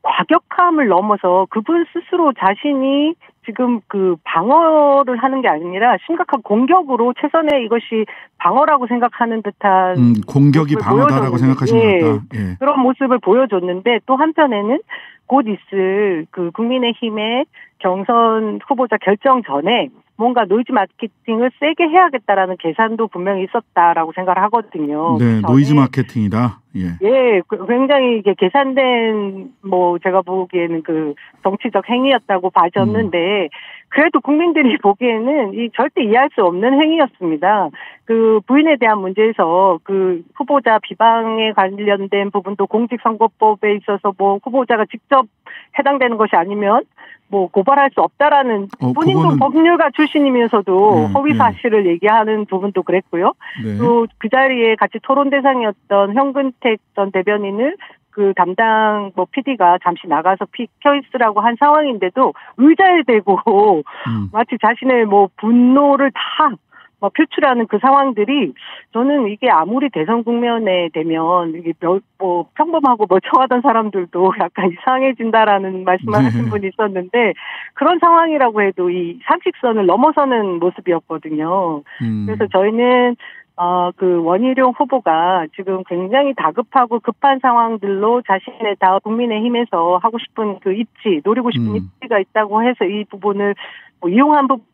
과격함을 넘어서 그분 스스로 자신이 지금 그 방어를 하는 게 아니라 심각한 공격으로 최선의 이것이 방어라고 생각하는 듯한 공격이 방어다라고 생각하시는 것 같다. 예. 그런 모습을 보여줬는데 또 한편에는 곧 있을 그 국민의힘의 경선 후보자 결정 전에 뭔가 노이즈 마케팅을 세게 해야겠다라는 계산도 분명히 있었다라고 생각을 하거든요. 네, 노이즈 마케팅이다. 예, 굉장히 이게 계산된 제가 보기에는 그 정치적 행위였다고 봐졌는데 그래도 국민들이 보기에는 이 절대 이해할 수 없는 행위였습니다. 그 부인에 대한 문제에서 그 후보자 비방에 관련된 부분도 공직선거법에 있어서 후보자가 직접 해당되는 것이 아니면 고발할 수 없다라는 본인도 법률가 출신이면서도 허위 사실을 얘기하는 부분도 그랬고요. 네. 또 그 자리에 같이 토론 대상이었던 현근택 전 대변인을 그 담당 PD가 잠시 나가서 비켜 있으라고 한 상황인데도 의자에 대고 마치 자신의 분노를 다 표출하는 그 상황들이 저는 이게 아무리 대선 국면에 되면 이게 평범하고 멀쩡하던 사람들도 약간 이상해진다라는 말씀을 하신 분이 있었는데 그런 상황이라고 해도 이 상식선을 넘어서는 모습이었거든요. 그래서 저희는 그 원희룡 후보가 지금 굉장히 다급하고 급한 상황들로 자신의 국민의힘에서 하고 싶은 그 입지, 노리고 싶은 입지가 있다고 해서 이 부분을 이용한 부분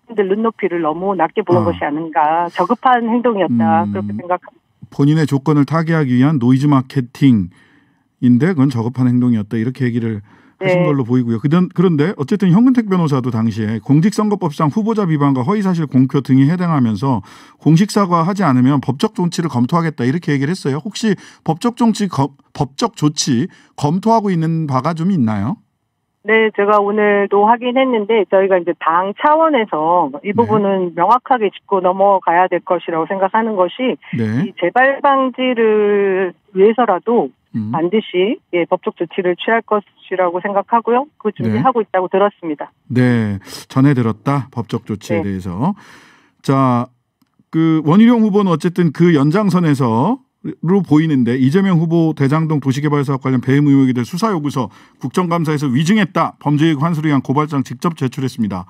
눈높이를 너무 낮게 보는 것이 아닌가. 저급한 행동이었다. 그렇게 생각합니다. 본인의 조건을 타개하기 위한 노이즈 마케팅인데 그건 저급한 행동이었다. 이렇게 얘기를 하신 걸로 보이고요. 그런데 어쨌든 현근택 변호사도 당시에 공직선거법상 후보자 비방과 허위사실 공표 등이 해당하면서 공식 사과하지 않으면 법적 조치를 검토하겠다 이렇게 얘기를 했어요. 혹시 법적 조치 검토하고 있는 바가 좀 있나요? 네, 제가 오늘도 확인했는데 저희가 이제 당 차원에서 이 부분은 명확하게 짚고 넘어가야 될 것이라고 생각하는 것이 이 재발 방지를 위해서라도 반드시 법적 조치를 취할 것이라고 생각하고요. 그 준비하고 있다고 들었습니다. 네, 전해 들었다. 법적 조치에 대해서. 자, 그 원희룡 후보는 어쨌든 그 연장선에서 로 보이는데 이재명 후보 대장동 도시개발사업 관련 배임 의혹이 될 수사요구서 국정감사에서 위증했다. 범죄이익 환수를 위한 고발장 직접 제출했습니다.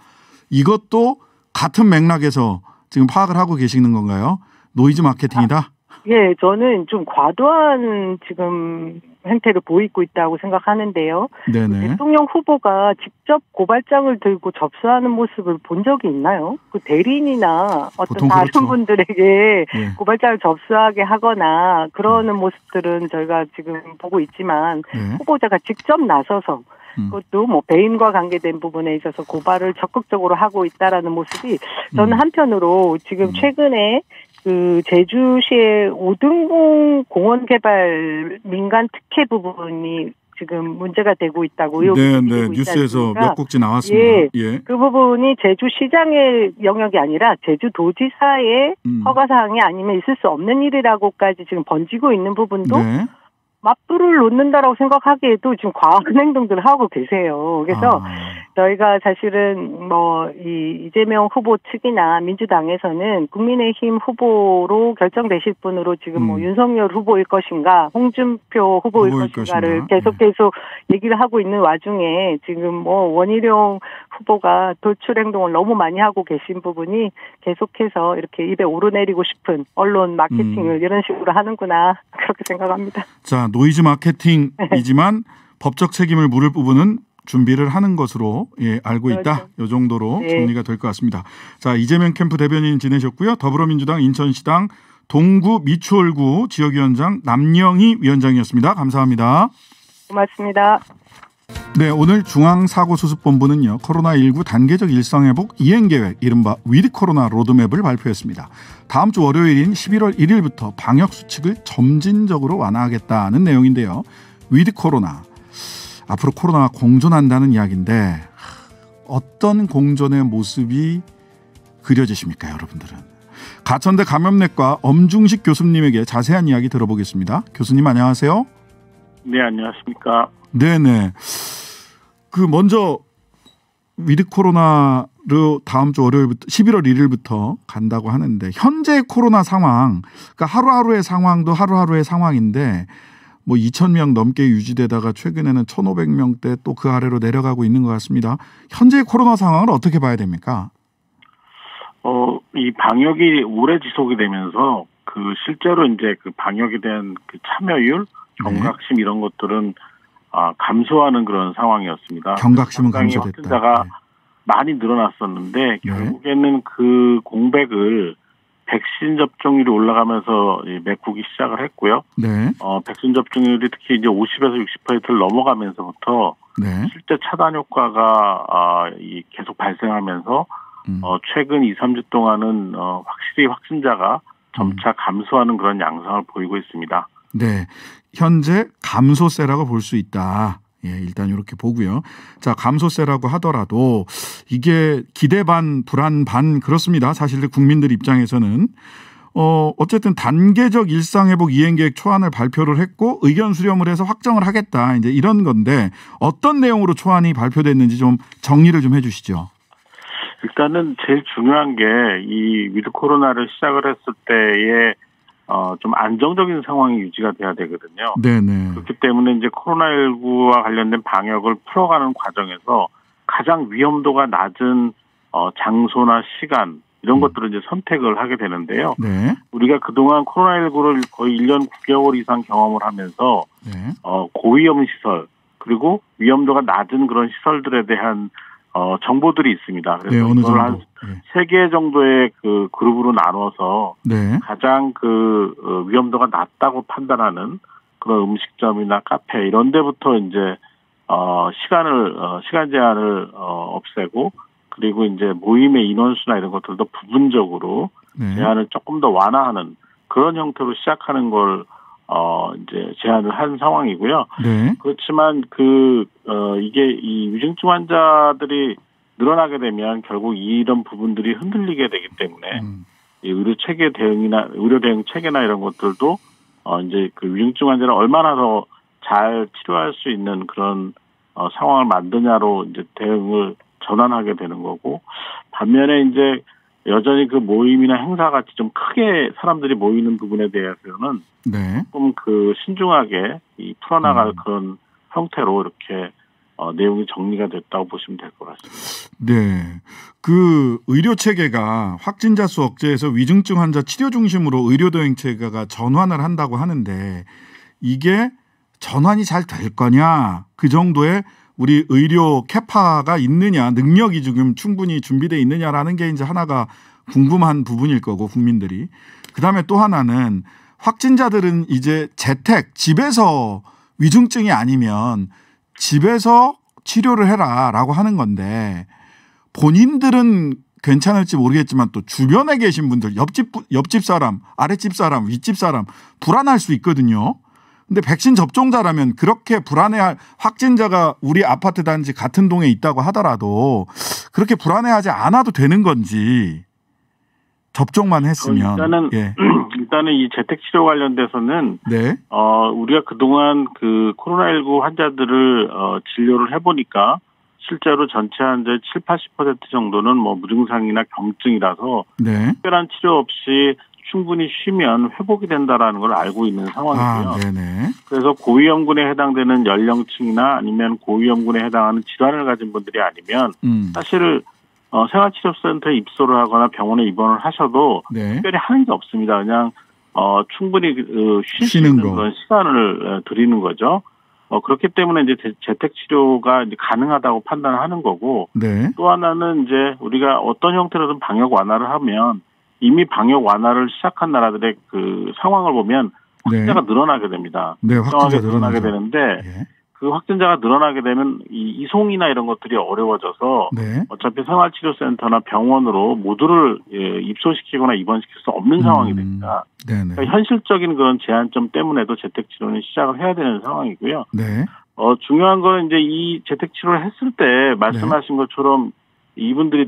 이것도 같은 맥락에서 지금 파악을 하고 계시는 건가요? 노이즈 마케팅이다? 예, 저는 좀 과도한 지금 행태를 보이고 있다고 생각하는데요. 네네. 대통령 후보가 직접 고발장을 들고 접수하는 모습을 본 적이 있나요? 그 대리인이나 어떤 다른 분들에게 고발장을 접수하게 하거나 그러는 모습들은 저희가 지금 보고 있지만 후보자가 직접 나서서 그것도 배임과 관계된 부분에 있어서 고발을 적극적으로 하고 있다라는 모습이 저는 한편으로 지금 최근에 그 제주시의 오등공 공원 개발 민간 특혜 부분이 지금 문제가 되고 있다고 의혹이 되고 뉴스에서 몇 곡지 나왔습니다. 그 부분이 제주시장의 영역이 아니라 제주도지사의 허가 사항이 아니면 있을 수 없는 일이라고까지 지금 번지고 있는 부분도 맞불을 놓는다라고 생각하기에도 지금 과한 행동들을 하고 계세요. 그래서 저희가 사실은 이재명 후보 측이나 민주당에서는 국민의힘 후보로 결정되실 분으로 지금 윤석열 후보일 것인가, 홍준표 후보일 것인가를 계속 얘기를 하고 있는 와중에 지금 원희룡 후보가 돌출 행동을 너무 많이 하고 계신 부분이 계속해서 이렇게 입에 오르내리고 싶은 언론 마케팅을 이런 식으로 하는구나, 그렇게 생각합니다. 자, 노이즈 마케팅이지만 법적 책임을 물을 부분은 준비를 하는 것으로 알고 있다. 이 정도로 정리가 될 것 같습니다. 자, 이재명 캠프 대변인 지내셨고요. 더불어민주당 인천시당 동구 미추홀구 지역위원장 남영희 위원장이었습니다. 감사합니다. 고맙습니다. 네, 오늘 중앙사고수습본부는요, 코로나19 단계적 일상회복 이행계획, 이른바 위드 코로나 로드맵을 발표했습니다. 다음 주 월요일인 11월 1일부터 방역수칙을 점진적으로 완화하겠다는 내용인데요. 위드 코로나, 앞으로 코로나와 공존한다는 이야기인데 어떤 공존의 모습이 그려지십니까, 여러분들은? 가천대 감염내과 엄중식 교수님에게 자세한 이야기 들어보겠습니다. 교수님 안녕하세요. 네, 안녕하십니까. 네네. 먼저 위드 코로나로 다음 주 월요일부터 11월 1일부터 간다고 하는데 현재 코로나 상황, 그러니까 하루하루의 상황도 하루하루의 상황인데 2,000명 넘게 유지되다가 최근에는 1,500명대 또 그 아래로 내려가고 있는 것 같습니다. 현재 코로나 상황을 어떻게 봐야 됩니까? 이 방역이 오래 지속이 되면서 실제로 이제 방역에 대한 참여율, 경각심 이런 것들은 감소하는 그런 상황이었습니다. 경각심은 감소됐다. 확진자가 많이 늘어났었는데 결국에는 그 공백을 백신 접종률이 올라가면서 메꾸기 시작을 했고요. 네. 백신 접종률이 특히 이제 50에서 60%를 넘어가면서부터 실제 차단 효과가 계속 발생하면서 최근 2, 3주 동안은 확실히 확진자가 점차 감소하는 그런 양상을 보이고 있습니다. 네, 현재 감소세라고 볼 수 있다. 일단 이렇게 보고요. 자, 감소세라고 하더라도 이게 기대 반 불안 반 그렇습니다. 사실 국민들 입장에서는 어쨌든 단계적 일상회복 이행계획 초안을 발표를 했고 의견 수렴을 해서 확정을 하겠다. 이제 이런 건데 어떤 내용으로 초안이 발표됐는지 좀 정리를 좀 해주시죠. 일단은 제일 중요한 게 이 위드 코로나를 시작을 했을 때에 좀 안정적인 상황이 유지가 돼야 되거든요. 네네. 그렇기 때문에 이제 코로나19와 관련된 방역을 풀어가는 과정에서 가장 위험도가 낮은 장소나 시간 이런 것들을 이제 선택을 하게 되는데요. 네. 우리가 그동안 코로나19를 거의 1년 9개월 이상 경험을 하면서 고위험 시설 그리고 위험도가 낮은 그런 시설들에 대한 정보들이 있습니다. 그래서 어느 이걸 정도. 한 3개 정도의 그룹으로 나눠서 가장 위험도가 낮다고 판단하는 그런 음식점이나 카페 이런 데부터 이제 시간 제한을 없애고 그리고 이제 모임의 인원수나 이런 것들도 부분적으로 제한을 조금 더 완화하는 그런 형태로 시작하는 걸 이제 제한을 한 상황이고요. 그렇지만 이게 이 위중증 환자들이 늘어나게 되면 결국 이런 부분들이 흔들리게 되기 때문에 이 의료 대응 체계나 이런 것들도 이제 위중증 환자를 얼마나 더 잘 치료할 수 있는 그런 상황을 만드냐로 이제 대응을 전환하게 되는 거고 반면에 이제 여전히 모임이나 행사 같이 좀 크게 사람들이 모이는 부분에 대해서는 조금 신중하게 풀어나갈 그런 형태로 이렇게 내용이 정리가 됐다고 보시면 될 것 같습니다. 네. 의료 체계가 확진자 수 억제에서 위중증 환자 치료 중심으로 의료 대응 체계가 전환을 한다고 하는데 이게 전환이 잘 될 거냐? 그 정도의 우리 의료 캐파가 있느냐, 능력이 지금 충분히 준비되어 있느냐라는 게 이제 하나가 궁금한 부분일 거고 국민들이. 그다음에 또 하나는 확진자들은 이제 집에서 위중증이 아니면 집에서 치료를 해라라고 하는 건데 본인들은 괜찮을지 모르겠지만 또 주변에 계신 분들, 옆집 사람, 아랫집 사람, 윗집 사람 불안할 수 있거든요. 근데 백신 접종자라면 그렇게 불안해할 확진자가 우리 아파트 단지 같은 동에 있다고 하더라도 그렇게 불안해하지 않아도 되는 건지 접종만 했으면. 일단은 이 재택치료 관련돼서는 네. 우리가 그동안 그 코로나19 환자들을 진료를 해보니까 실제로 전체 환자의 7, 80% 정도는 뭐 무증상이나 경증이라서 네. 특별한 치료 없이 충분히 쉬면 회복이 된다라는 걸 알고 있는 상황이고요. 네네. 그래서 고위험군에 해당되는 연령층이나 아니면 고위험군에 해당하는 질환을 가진 분들이 아니면 사실 생활치료센터에 입소를 하거나 병원에 입원을 하셔도 네. 특별히 하는 게 없습니다. 그냥 충분히 쉴 수 쉬는 있는 그런 시간을 드리는 거죠. 그렇기 때문에 이제 재택 치료가 이제 가능하다고 판단을 하는 거고, 네. 또 하나는 이제 우리가 어떤 형태로든 방역 완화를 하면 이미 방역 완화를 시작한 나라들의 그 상황을 보면 확진자가 늘어나게 됩니다. 네, 확진자 늘어나게 되는데 예. 그 확진자가 늘어나게 되면 이 이송이나 이런 것들이 어려워져서 네. 어차피 생활치료센터나 병원으로 모두를 입소시키거나 입원시킬 수 없는 상황이 됩니다. 그러니까 현실적인 그런 제한점 때문에도 재택치료는 시작을 해야 되는 상황이고요. 네. 중요한 거는 이제 이 재택치료를 했을 때 말씀하신 것처럼 이분들이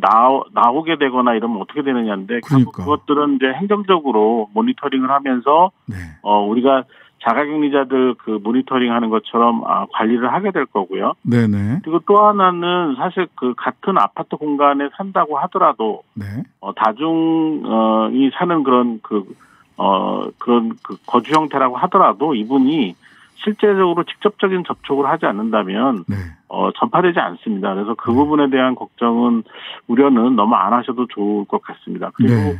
나오게 되거나 이러면 어떻게 되느냐인데 그러니까. 그것들은 이제 행정적으로 모니터링을 하면서 네. 우리가 자가격리자들 그 모니터링 하는 것처럼 관리를 하게 될 거고요. 네네. 그리고 또 하나는 사실 그 같은 아파트 공간에 산다고 하더라도 네. 다중이 사는 그런 그런 거주 형태라고 하더라도 이분이 실제적으로 직접적인 접촉을 하지 않는다면 네. 전파되지 않습니다. 그래서 그 부분에 대한 걱정은 우려는 너무 안 하셔도 좋을 것 같습니다. 그리고 네.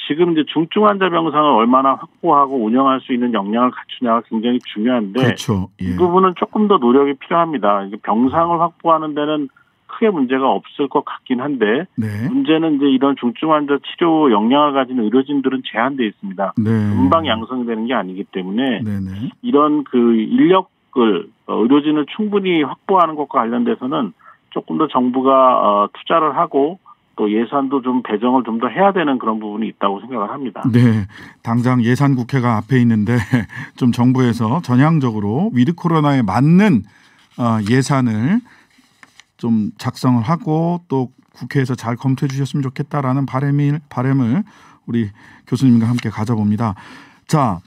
지금 이제 중증 환자 병상을 얼마나 확보하고 운영할 수 있는 역량을 갖추냐가 굉장히 중요한데 그렇죠. 예. 이 부분은 조금 더 노력이 필요합니다. 병상을 확보하는 데는 크게 문제가 없을 것 같긴 한데 네. 문제는 이제 이런 중증 환자 치료 역량을 가진 의료진들은 제한되어 있습니다. 네. 금방 양성되는 게 아니기 때문에 네네. 이런 그 인력을 의료진을 충분히 확보하는 것과 관련돼서는 조금 더 정부가 투자를 하고 또 예산도 좀 배정을 좀 더 해야 되는 그런 부분이 있다고 생각을 합니다. 네, 당장 예산 국회가 앞에 있는데 좀 정부에서 전향적으로 위드 코로나에 맞는 예산을 좀 작성을 하고 또 국회에서 잘 검토해 주셨으면 좋겠다라는 바람을 우리 교수님과 함께 가져봅니다. 자,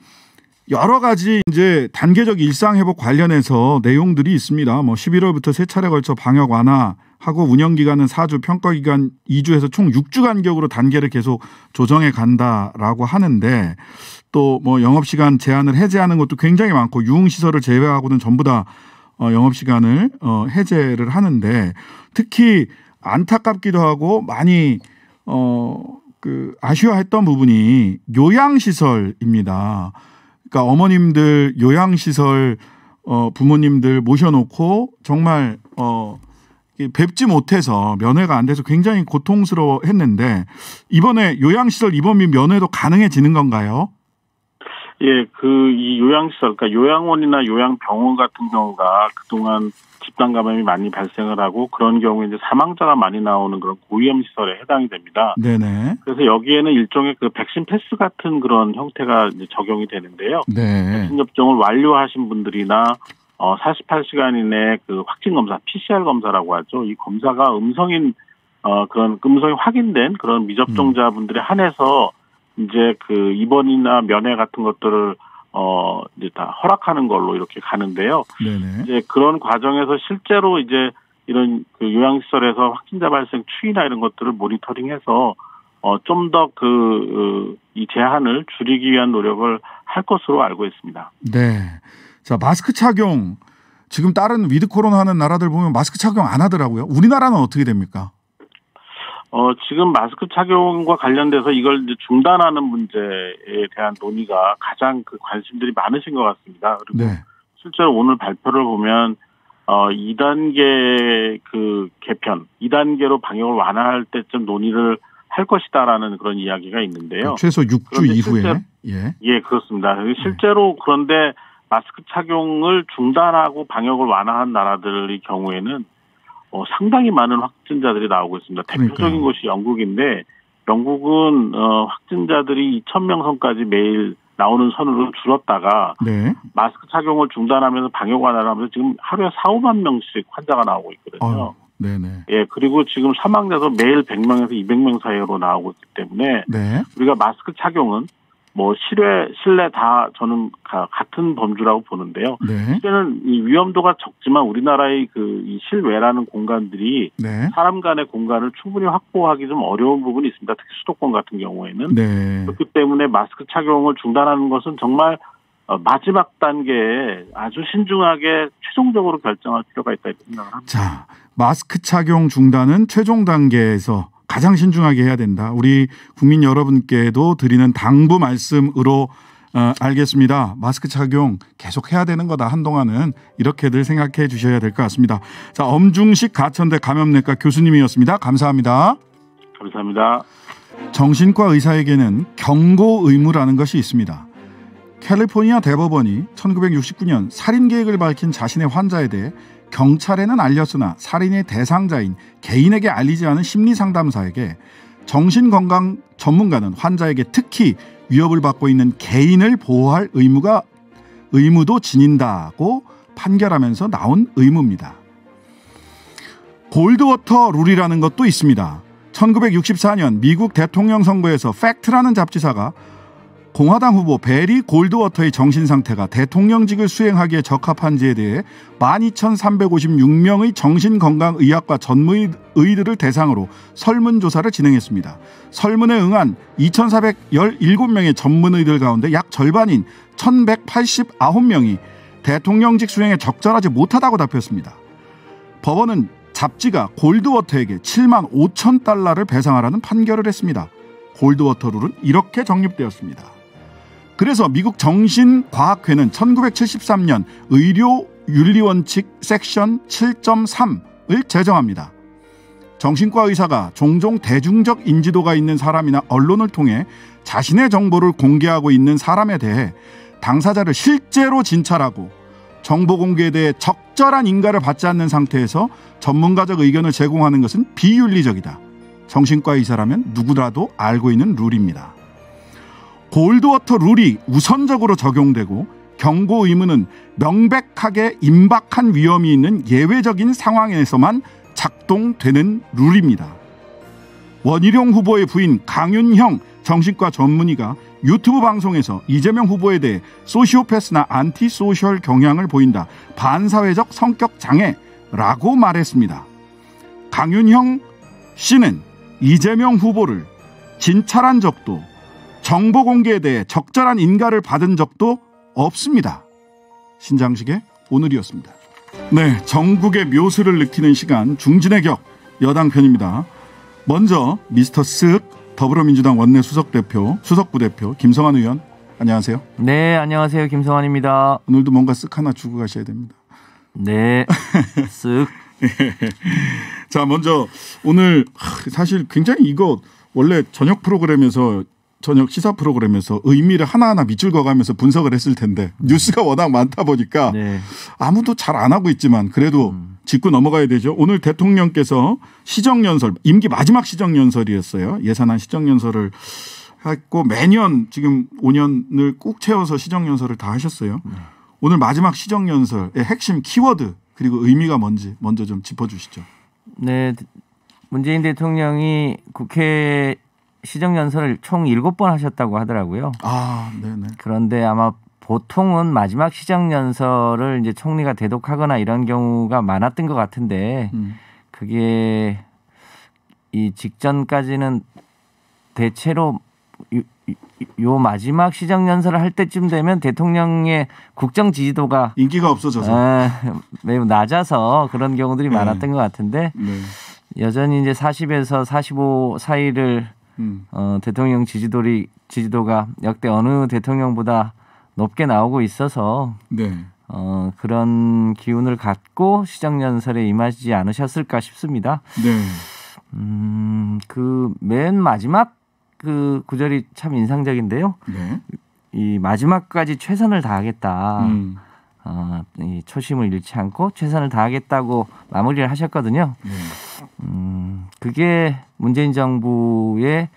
여러 가지 이제 단계적 일상 회복 관련해서 내용들이 있습니다. 뭐 11월부터 세 차례 걸쳐 방역 완화하고 운영 기간은 4주, 평가 기간 2주에서 총 6주 간격으로 단계를 계속 조정해 간다라고 하는데 또 뭐 영업 시간 제한을 해제하는 것도 굉장히 많고 유흥 시설을 제외하고는 전부 다 영업 시간을 해제를 하는데 특히 안타깝기도 하고 많이 아쉬워했던 부분이 요양시설입니다. 그러니까 어머님들 요양시설 부모님들 모셔놓고 정말 뵙지 못해서 면회가 안 돼서 굉장히 고통스러워했는데 이번에 요양시설 입원 및 면회도 가능해지는 건가요? 예, 이 요양시설, 그러니까 요양원이나 요양병원 같은 경우가 그동안 집단 감염이 많이 발생을 하고 그런 경우에 이제 사망자가 많이 나오는 그런 고위험 시설에 해당이 됩니다. 네네. 그래서 여기에는 일종의 그 백신 패스 같은 그런 형태가 이제 적용이 되는데요. 네. 백신 접종을 완료하신 분들이나 48시간 이내 그 확진 검사, PCR 검사라고 하죠. 이 검사가 음성이 확인된 그런 미접종자분들에 한해서 이제 그 입원이나 면회 같은 것들을 이제 다 허락하는 걸로 이렇게 가는데요. 네네. 이제 그런 과정에서 실제로 이제 이런 그 요양시설에서 확진자 발생 추이나 이런 것들을 모니터링해서 좀 더 이 제한을 줄이기 위한 노력을 할 것으로 알고 있습니다. 네. 자, 마스크 착용. 지금 다른 위드 코로나 하는 나라들 보면 마스크 착용 안 하더라고요. 우리나라는 어떻게 됩니까? 지금 마스크 착용과 관련돼서 이걸 이제 중단하는 문제에 대한 논의가 가장 관심들이 많으신 것 같습니다. 그리고 네. 실제로 오늘 발표를 보면 2단계 개편, 2단계로 방역을 완화할 때쯤 논의를 할 것이다라는 그런 이야기가 있는데요. 최소 6주 이후에. 예, 그렇습니다. 실제로 그런데 마스크 착용을 중단하고 방역을 완화한 나라들의 경우에는 상당히 많은 확진자들이 나오고 있습니다. 대표적인 곳이 영국인데 영국은 확진자들이 2,000명 선까지 매일 나오는 선으로 줄었다가 네. 마스크 착용을 중단하면서 방역 완화를 하면서 지금 하루에 4, 5만 명씩 환자가 나오고 있거든요. 네네. 예, 그리고 지금 사망자도 매일 100명에서 200명 사이로 나오고 있기 때문에 네. 우리가 마스크 착용은 뭐 실내 다 저는 같은 범주라고 보는데요. 네. 실내는 이 위험도가 적지만 우리나라의 이 실외라는 공간들이 네. 사람 간의 공간을 충분히 확보하기 좀 어려운 부분이 있습니다. 특히 수도권 같은 경우에는. 네. 그렇기 때문에 마스크 착용을 중단하는 것은 정말 마지막 단계에 아주 신중하게 최종적으로 결정할 필요가 있다 이렇게 생각을 합니다. 자, 마스크 착용 중단은 최종 단계에서 가장 신중하게 해야 된다. 우리 국민 여러분께도 드리는 당부 말씀으로 알겠습니다. 마스크 착용 계속 해야 되는 거다. 한동안은 이렇게들 생각해 주셔야 될 것 같습니다. 자, 엄중식 가천대 감염내과 교수님이었습니다. 감사합니다. 감사합니다. 정신과 의사에게는 경고 의무라는 것이 있습니다. 캘리포니아 대법원이 1969년 살인 계획을 밝힌 자신의 환자에 대해 경찰에는 알렸으나 살인의 대상자인 개인에게 알리지 않은 심리상담사에게 정신건강 전문가는 환자에게 특히 위협을 받고 있는 개인을 보호할 의무도 지닌다고 판결하면서 나온 의무입니다. 골드워터 룰이라는 것도 있습니다. 1964년 미국 대통령 선거에서 팩트라는 잡지사가 공화당 후보 베리 골드워터의 정신 상태가 대통령직을 수행하기에 적합한지에 대해 12,356명의 정신건강의학과 전문의들을 대상으로 설문조사를 진행했습니다. 설문에 응한 2,417명의 전문의들 가운데 약 절반인 1,189명이 대통령직 수행에 적절하지 못하다고 답했습니다. 법원은 잡지가 골드워터에게 7만 5천 달러를 배상하라는 판결을 했습니다. 골드워터 룰은 이렇게 정립되었습니다. 그래서 미국 정신과학회는 1973년 의료윤리원칙 섹션 7.3을 제정합니다. 정신과 의사가 종종 대중적 인지도가 있는 사람이나 언론을 통해 자신의 정보를 공개하고 있는 사람에 대해 당사자를 실제로 진찰하고 정보 공개에 대해 적절한 인가를 받지 않는 상태에서 전문가적 의견을 제공하는 것은 비윤리적이다. 정신과 의사라면 누구라도 알고 있는 룰입니다. 골드워터 룰이 우선적으로 적용되고 경고 의무는 명백하게 임박한 위험이 있는 예외적인 상황에서만 작동되는 룰입니다. 원희룡 후보의 부인 강윤형 정신과 전문의가 유튜브 방송에서 이재명 후보에 대해 소시오패스나 안티소셜 경향을 보인다. 반사회적 성격 장애라고 말했습니다. 강윤형 씨는 이재명 후보를 진찰한 적도 정보 공개에 대해 적절한 인가를 받은 적도 없습니다. 신장식의 오늘이었습니다. 네, 전국의 묘수를 느끼는 시간 중진의 격 여당 편입니다. 먼저 미스터 쓱 더불어민주당 원내 수석부대표 김성환 의원 안녕하세요. 네, 안녕하세요. 김성환입니다. 오늘도 뭔가 쓱 하나 주고 가셔야 됩니다. 네, 쓱. 자, 먼저 오늘 사실 굉장히 이거 원래 저녁 시사 프로그램에서 의미를 하나하나 밑줄 그어가면서 분석을 했을 텐데 뉴스가 워낙 많다 보니까 네. 아무도 잘 안 하고 있지만 그래도 짚고 넘어가야 되죠. 오늘 대통령께서 시정연설, 임기 마지막 시정연설이었어요. 예산안 시정연설을 했고 매년 지금 5년을 꾹 채워서 시정연설을 다 하셨어요. 오늘 마지막 시정연설의 핵심 키워드 그리고 의미가 뭔지 먼저 좀 짚어주시죠. 네, 문재인 대통령이 국회 시정연설을 총 7번 하셨다고 하더라고요. 아, 네네. 그런데 아마 보통은 마지막 시정연설을 이제 총리가 대독하거나 이런 경우가 많았던 것 같은데 그게 이 직전까지는 대체로 요 마지막 시정연설을 할 때쯤 되면 대통령의 국정 지지도가 인기가 없어져서 매우 낮아서 그런 경우들이 많았던 것 같은데 여전히 이제 40에서 45 사이를 대통령 지지도가 역대 어느 대통령보다 높게 나오고 있어서 그런 기운을 갖고 시정연설에 임하지 않으셨을까 싶습니다. 네. 그 맨 마지막 그 구절이 참 인상적인데요. 네. 이 마지막까지 최선을 다하겠다. 이 초심을 잃지 않고 최선을 다하겠다고 마무리를 하셨거든요. 그게 문재인 정부의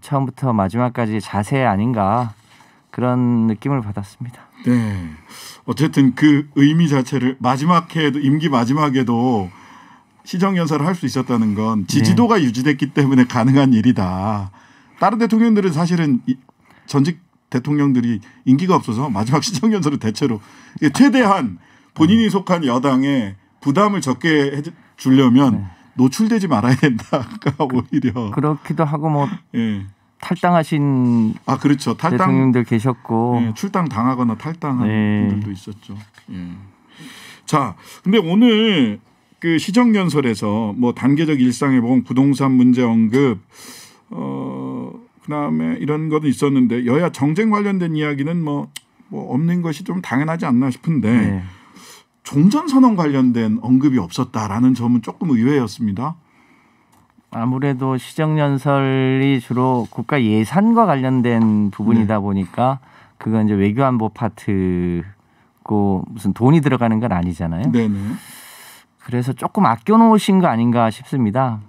처음부터 마지막까지 자세 아닌가 그런 느낌을 받았습니다. 네. 어쨌든 그 의미 자체를 마지막 해에도 임기 마지막에도 시정연설을 할 수 있었다는 건 지지도가 유지됐기 때문에 가능한 일이다. 다른 대통령들은 사실은 전직 대통령들이 인기가 없어서 마지막 시정연설을 대체로 최대한 본인이 속한 여당에 부담을 적게 주려면 노출되지 말아야 된다가 오히려 그렇기도 하고 뭐 탈당하신 그렇죠. 대통령들 계셨고 출당 당하거나 탈당한 분들도 있었죠. 자, 근데 오늘 그 시정연설에서 뭐 단계적 일상회복, 부동산 문제 언급, 그다음에 이런 것도 있었는데 여야 정쟁 관련된 이야기는 뭐 없는 것이 좀 당연하지 않나 싶은데 종전선언 관련된 언급이 없었다라는 점은 조금 의외였습니다. 아무래도 시정연설이 주로 국가 예산과 관련된 부분이다 보니까 그건 이제 외교안보 파트고 무슨 돈이 들어가는 건 아니잖아요. 네네. 그래서 조금 아껴놓으신 거 아닌가 싶습니다.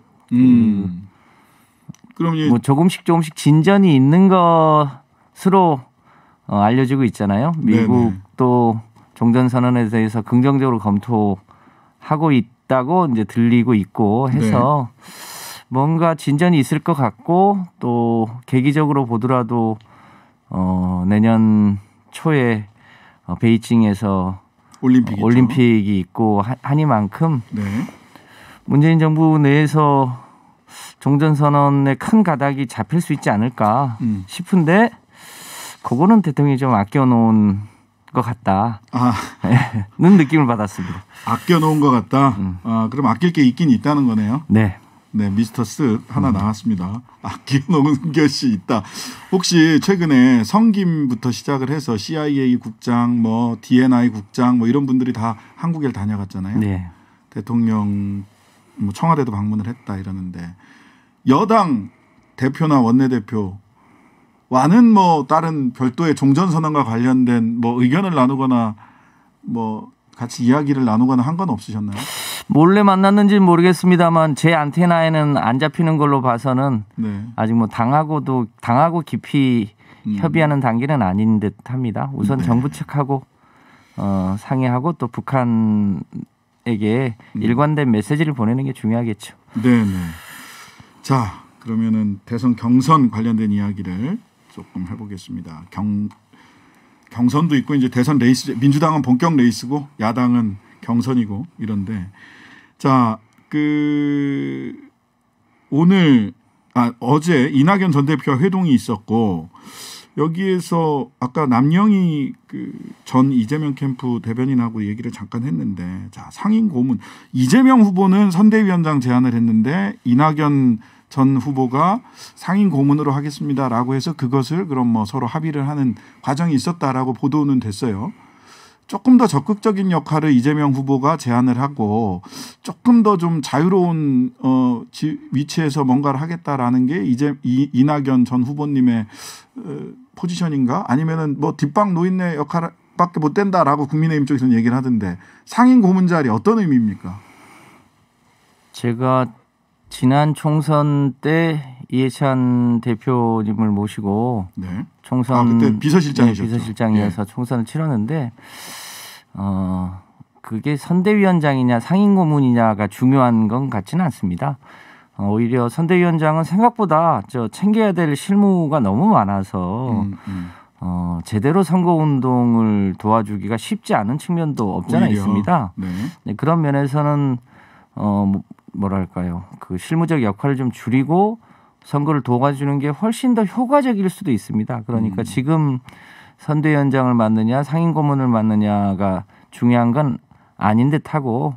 그럼 뭐 조금씩 진전이 있는 것으로 알려지고 있잖아요. 미국도 종전선언에 대해서 긍정적으로 검토하고 있다고 이제 들리고 있고 해서 뭔가 진전이 있을 것 같고 또 계기적으로 보더라도 내년 초에 베이징에서 올림픽이 있고 하니만큼 문재인 정부 내에서 종전선언에 큰 가닥이 잡힐 수 있지 않을까 싶은데 그거는 대통령이 좀 아껴놓은 것 같다는 느낌을 받았습니다. 아껴놓은 것 같다? 그럼 아낄 게 있긴 있다는 거네요. 네, 미스터 쓱 하나 나왔습니다. 아껴놓은 것이 있다. 혹시 최근에 성김부터 시작을 해서 CIA 국장, 뭐 DNI 국장, 뭐 이런 분들이 다 한국에 다녀갔잖아요. 네. 대통령 뭐 청와대도 방문을 했다 이러는데 여당 대표나 원내대표와는 뭐 다른 별도의 종전선언과 관련된 뭐 의견을 나누거나 뭐 같이 이야기를 나누거나 한 건 없으셨나요? 몰래 만났는지는 모르겠습니다만 제 안테나에는 안 잡히는 걸로 봐서는 아직 뭐 당하고 깊이 협의하는 단계는 아닌 듯합니다. 우선 정부 측하고 상의하고 또 북한에게 일관된 메시지를 보내는 게 중요하겠죠. 네네. 자, 그러면은 대선 경선 관련된 이야기를 조금 해보겠습니다. 경선도 있고 이제 대선 레이스, 민주당은 본격 레이스고 야당은 경선이고 이런데 자, 어제 이낙연 전 대표와 회동이 있었고 여기에서 아까 남영희 전 이재명 캠프 대변인하고 얘기를 잠깐 했는데 자, 상임 고문 이재명 후보는 선대위원장 제안을 했는데 이낙연 전 후보가 상임 고문으로 하겠습니다라고 해서 그것을 그럼 뭐 서로 합의를 하는 과정이 있었다라고 보도는 됐어요. 조금 더 적극적인 역할을 이재명 후보가 제안을 하고 조금 더 좀 자유로운 위치에서 뭔가를 하겠다라는 게 이낙연 전 후보님의 포지션인가? 아니면은 뭐 뒷방 노인네 역할밖에 못 된다라고 국민의힘 쪽에서는 얘기를 하던데 상임 고문 자리 어떤 의미입니까? 제가 지난 총선 때 이해찬 대표님을 모시고 총선 그때 비서실장이셨죠. 비서실장이어서 총선을 치렀는데 그게 선대위원장이냐 상임고문이냐가 중요한 건 같지는 않습니다. 오히려 선대위원장은 생각보다 챙겨야 될 실무가 너무 많아서 제대로 선거운동을 도와주기가 쉽지 않은 측면도 없잖아 있습니다. 네, 그런 면에서는 뭐랄까요, 그 실무적 역할을 좀 줄이고 선거를 도와주는 게 훨씬 더 효과적일 수도 있습니다. 그러니까 지금 선대위원장을 맡느냐 상임고문을 맡느냐가 중요한 건 아닌 듯하고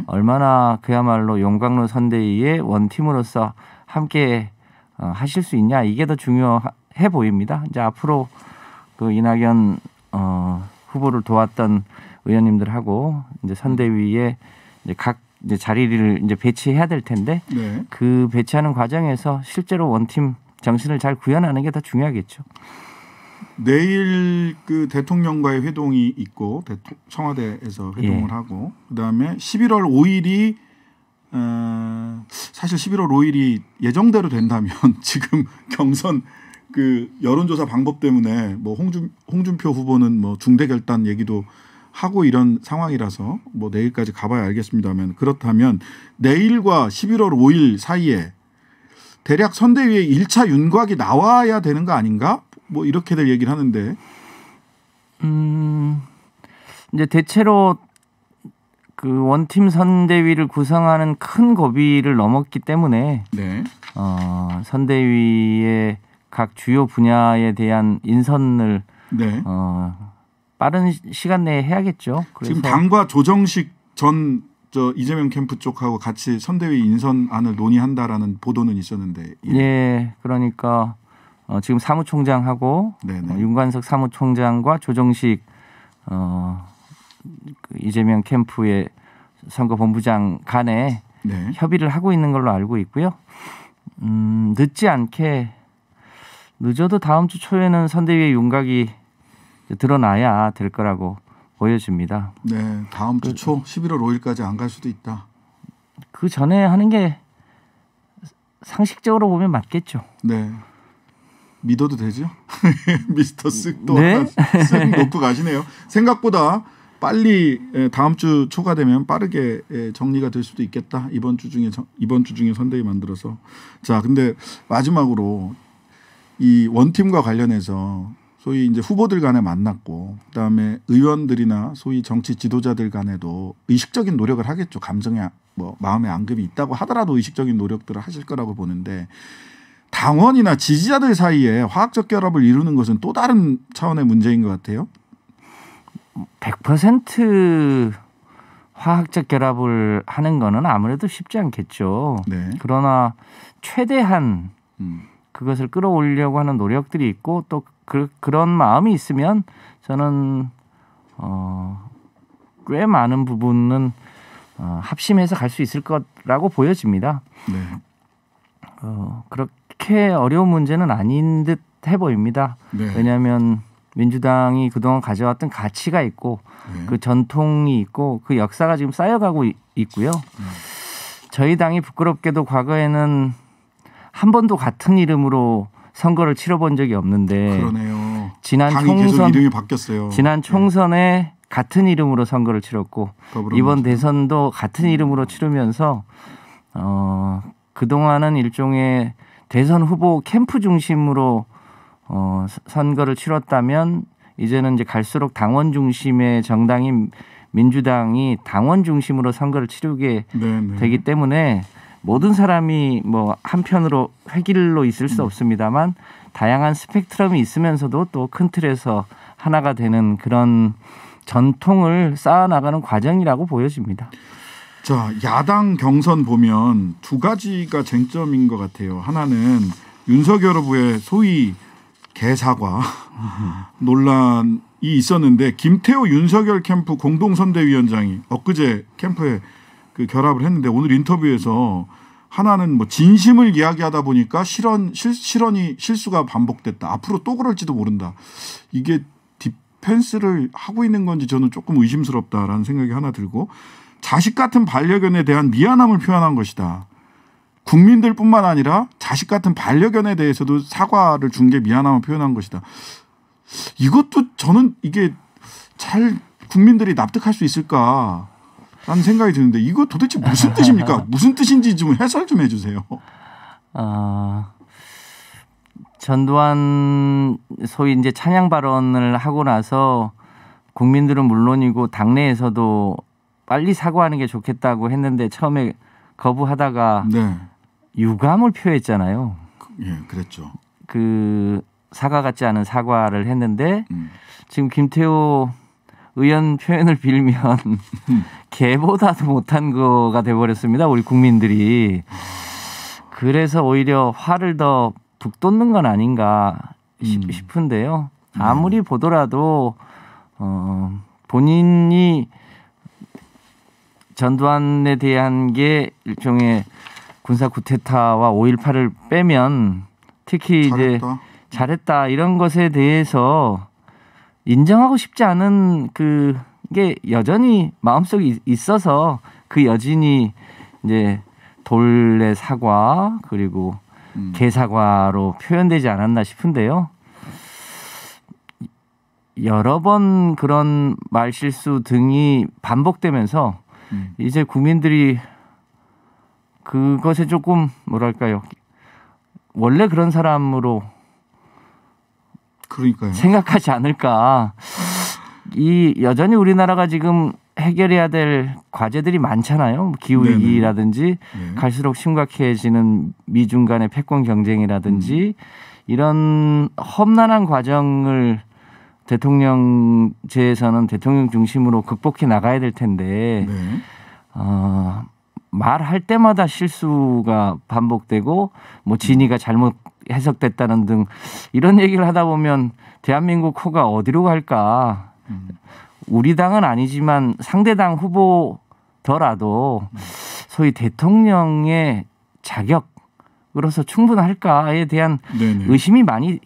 얼마나 그야말로 용광로 선대위의 원팀으로서 함께 하실 수 있냐 이게 더 중요해 보입니다. 이제 앞으로 그 이낙연 후보를 도왔던 의원님들하고 이제 선대위에 이제 각 이제 자리를 이제 배치해야 될 텐데 그 배치하는 과정에서 실제로 원팀 정신을 잘 구현하는 게 더 중요하겠죠. 내일 그 대통령과의 회동이 있고 청와대에서 회동을 하고 그다음에 11월 5일이 사실 11월 5일이 예정대로 된다면 지금 경선 그 여론조사 방법 때문에 뭐 홍준표 후보는 뭐 중대 결단 얘기도 하고 이런 상황이라서 뭐 내일까지 가봐야 알겠습니다만 그렇다면 내일과 11월 5일 사이에 대략 선대위에 1차 윤곽이 나와야 되는 거 아닌가? 뭐 이렇게들 얘기를 하는데 이제 대체로 그 원팀 선대위를 구성하는 큰 고비를 넘었기 때문에 네. 선대위의 각 주요 분야에 대한 인선을 네. 빠른 시간 내에 해야겠죠. 그래서 지금 당과 조정식 전 이재명 캠프 쪽하고 같이 선대위 인선안을 논의한다라는 보도는 있었는데. 예, 그러니까 지금 사무총장하고 윤관석 사무총장과 조정식 그 이재명 캠프의 선거본부장 간에 네. 협의를 하고 있는 걸로 알고 있고요. 늦지 않게 늦어도 다음 주 초에는 선대위의 윤곽이 드러나야 될 거라고 보여집니다. 네, 다음 주 초 11월 5일까지 안 갈 수도 있다. 그 전에 하는 게 상식적으로 보면 맞겠죠. 네, 믿어도 되죠? 미스터 쓱도 네? 하나 쓱 놓고 가시네요. 생각보다 빨리 다음 주 초가 되면 빠르게 정리가 될 수도 있겠다. 이번 주 중에 선대위 만들어서. 자, 근데 마지막으로 이 원팀과 관련해서 소위 이제 후보들 간에 만났고 그다음에 의원들이나 소위 정치 지도자들 간에도 의식적인 노력을 하겠죠. 감정에 뭐 마음의 앙금이 있다고 하더라도 의식적인 노력들을 하실 거라고 보는데 당원이나 지지자들 사이에 화학적 결합을 이루는 것은 또 다른 차원의 문제인 것 같아요. 100% 화학적 결합을 하는 거는 아무래도 쉽지 않겠죠. 네. 그러나 최대한 그것을 끌어올리려고 하는 노력들이 있고 또 그런 마음이 있으면 저는 꽤 많은 부분은 합심해서 갈 수 있을 거라고 보여집니다. 네. 그렇게 어려운 문제는 아닌 듯 해 보입니다. 네. 왜냐하면 민주당이 그동안 가져왔던 가치가 있고 네. 그 전통이 있고 그 역사가 지금 쌓여가고 있고요. 저희 당이 부끄럽게도 과거에는 한 번도 같은 이름으로 선거를 치러본 적이 없는데 그러네요. 지난 당이 총선 계속 이름이 바뀌었어요. 지난 총선에 네. 같은 이름으로 선거를 치렀고 이번 대선도 같은 이름으로 치르면서 그동안은 일종의 대선 후보 캠프 중심으로 선거를 치렀다면 이제는 이제 갈수록 당원 중심의 정당인 민주당이 당원 중심으로 선거를 치르게 네네. 되기 때문에 모든 사람이 뭐 한편으로 획일로 있을 수 없습니다만 다양한 스펙트럼이 있으면서도 또 큰 틀에서 하나가 되는 그런 전통을 쌓아나가는 과정이라고 보여집니다. 자, 야당 경선 보면 두 가지가 쟁점인 것 같아요. 하나는 윤석열 후보의 소위 개사과 논란이 있었는데 김태호 윤석열 캠프 공동선대위원장이 엊그제 캠프에 그 결합을 했는데 오늘 인터뷰에서 하나는 뭐 진심을 이야기하다 보니까 실언이 실수가 반복됐다. 앞으로 또 그럴지도 모른다. 이게 디펜스를 하고 있는 건지 저는 조금 의심스럽다라는 생각이 하나 들고 자식 같은 반려견에 대한 미안함을 표현한 것이다. 국민들뿐만 아니라 자식 같은 반려견에 대해서도 사과를 준 게 미안함을 표현한 것이다. 이것도 저는 이게 잘 국민들이 납득할 수 있을까라는 생각이 드는데 이거 도대체 무슨 뜻입니까? 무슨 뜻인지 좀 해설 좀 해주세요. 전두환 소위 이제 찬양 발언을 하고 나서 국민들은 물론이고 당내에서도 빨리 사과하는 게 좋겠다고 했는데 처음에 거부하다가 네. 유감을 표했잖아요. 예, 그랬죠. 그 사과 같지 않은 사과를 했는데 지금 김태호 의원 표현을 빌면 개보다도 못한 거가 돼버렸습니다. 우리 국민들이. 그래서 오히려 화를 더 북돋는 건 아닌가 싶은데요. 아무리 보더라도 본인이 전두환에 대한 게 일종의 군사 쿠데타와 5.18을 빼면 특히 이제 잘했다 이런 것에 대해서 인정하고 싶지 않은 그게 여전히 마음속에 있어서 그 여진이 이제 돌의 사과 그리고 개사과로 표현되지 않았나 싶은데요. 여러 번 그런 말실수 등이 반복되면서 이제 국민들이 그것에 조금 뭐랄까요? 원래 그런 사람으로 그러니까요. 생각하지 않을까. 이 여전히 우리나라가 지금 해결해야 될 과제들이 많잖아요. 기후위기라든지 네. 갈수록 심각해지는 미중 간의 패권 경쟁이라든지 이런 험난한 과정을 대통령제에서는 대통령 중심으로 극복해 나가야 될 텐데 네. 말할 때마다 실수가 반복되고 뭐 진위가 잘못 해석됐다는 등 이런 얘기를 하다 보면 대한민국 호가 어디로 갈까? 우리 당은 아니지만 상대당 후보더라도 소위 대통령의 자격으로서 충분할까에 대한 네네. 의심이 많이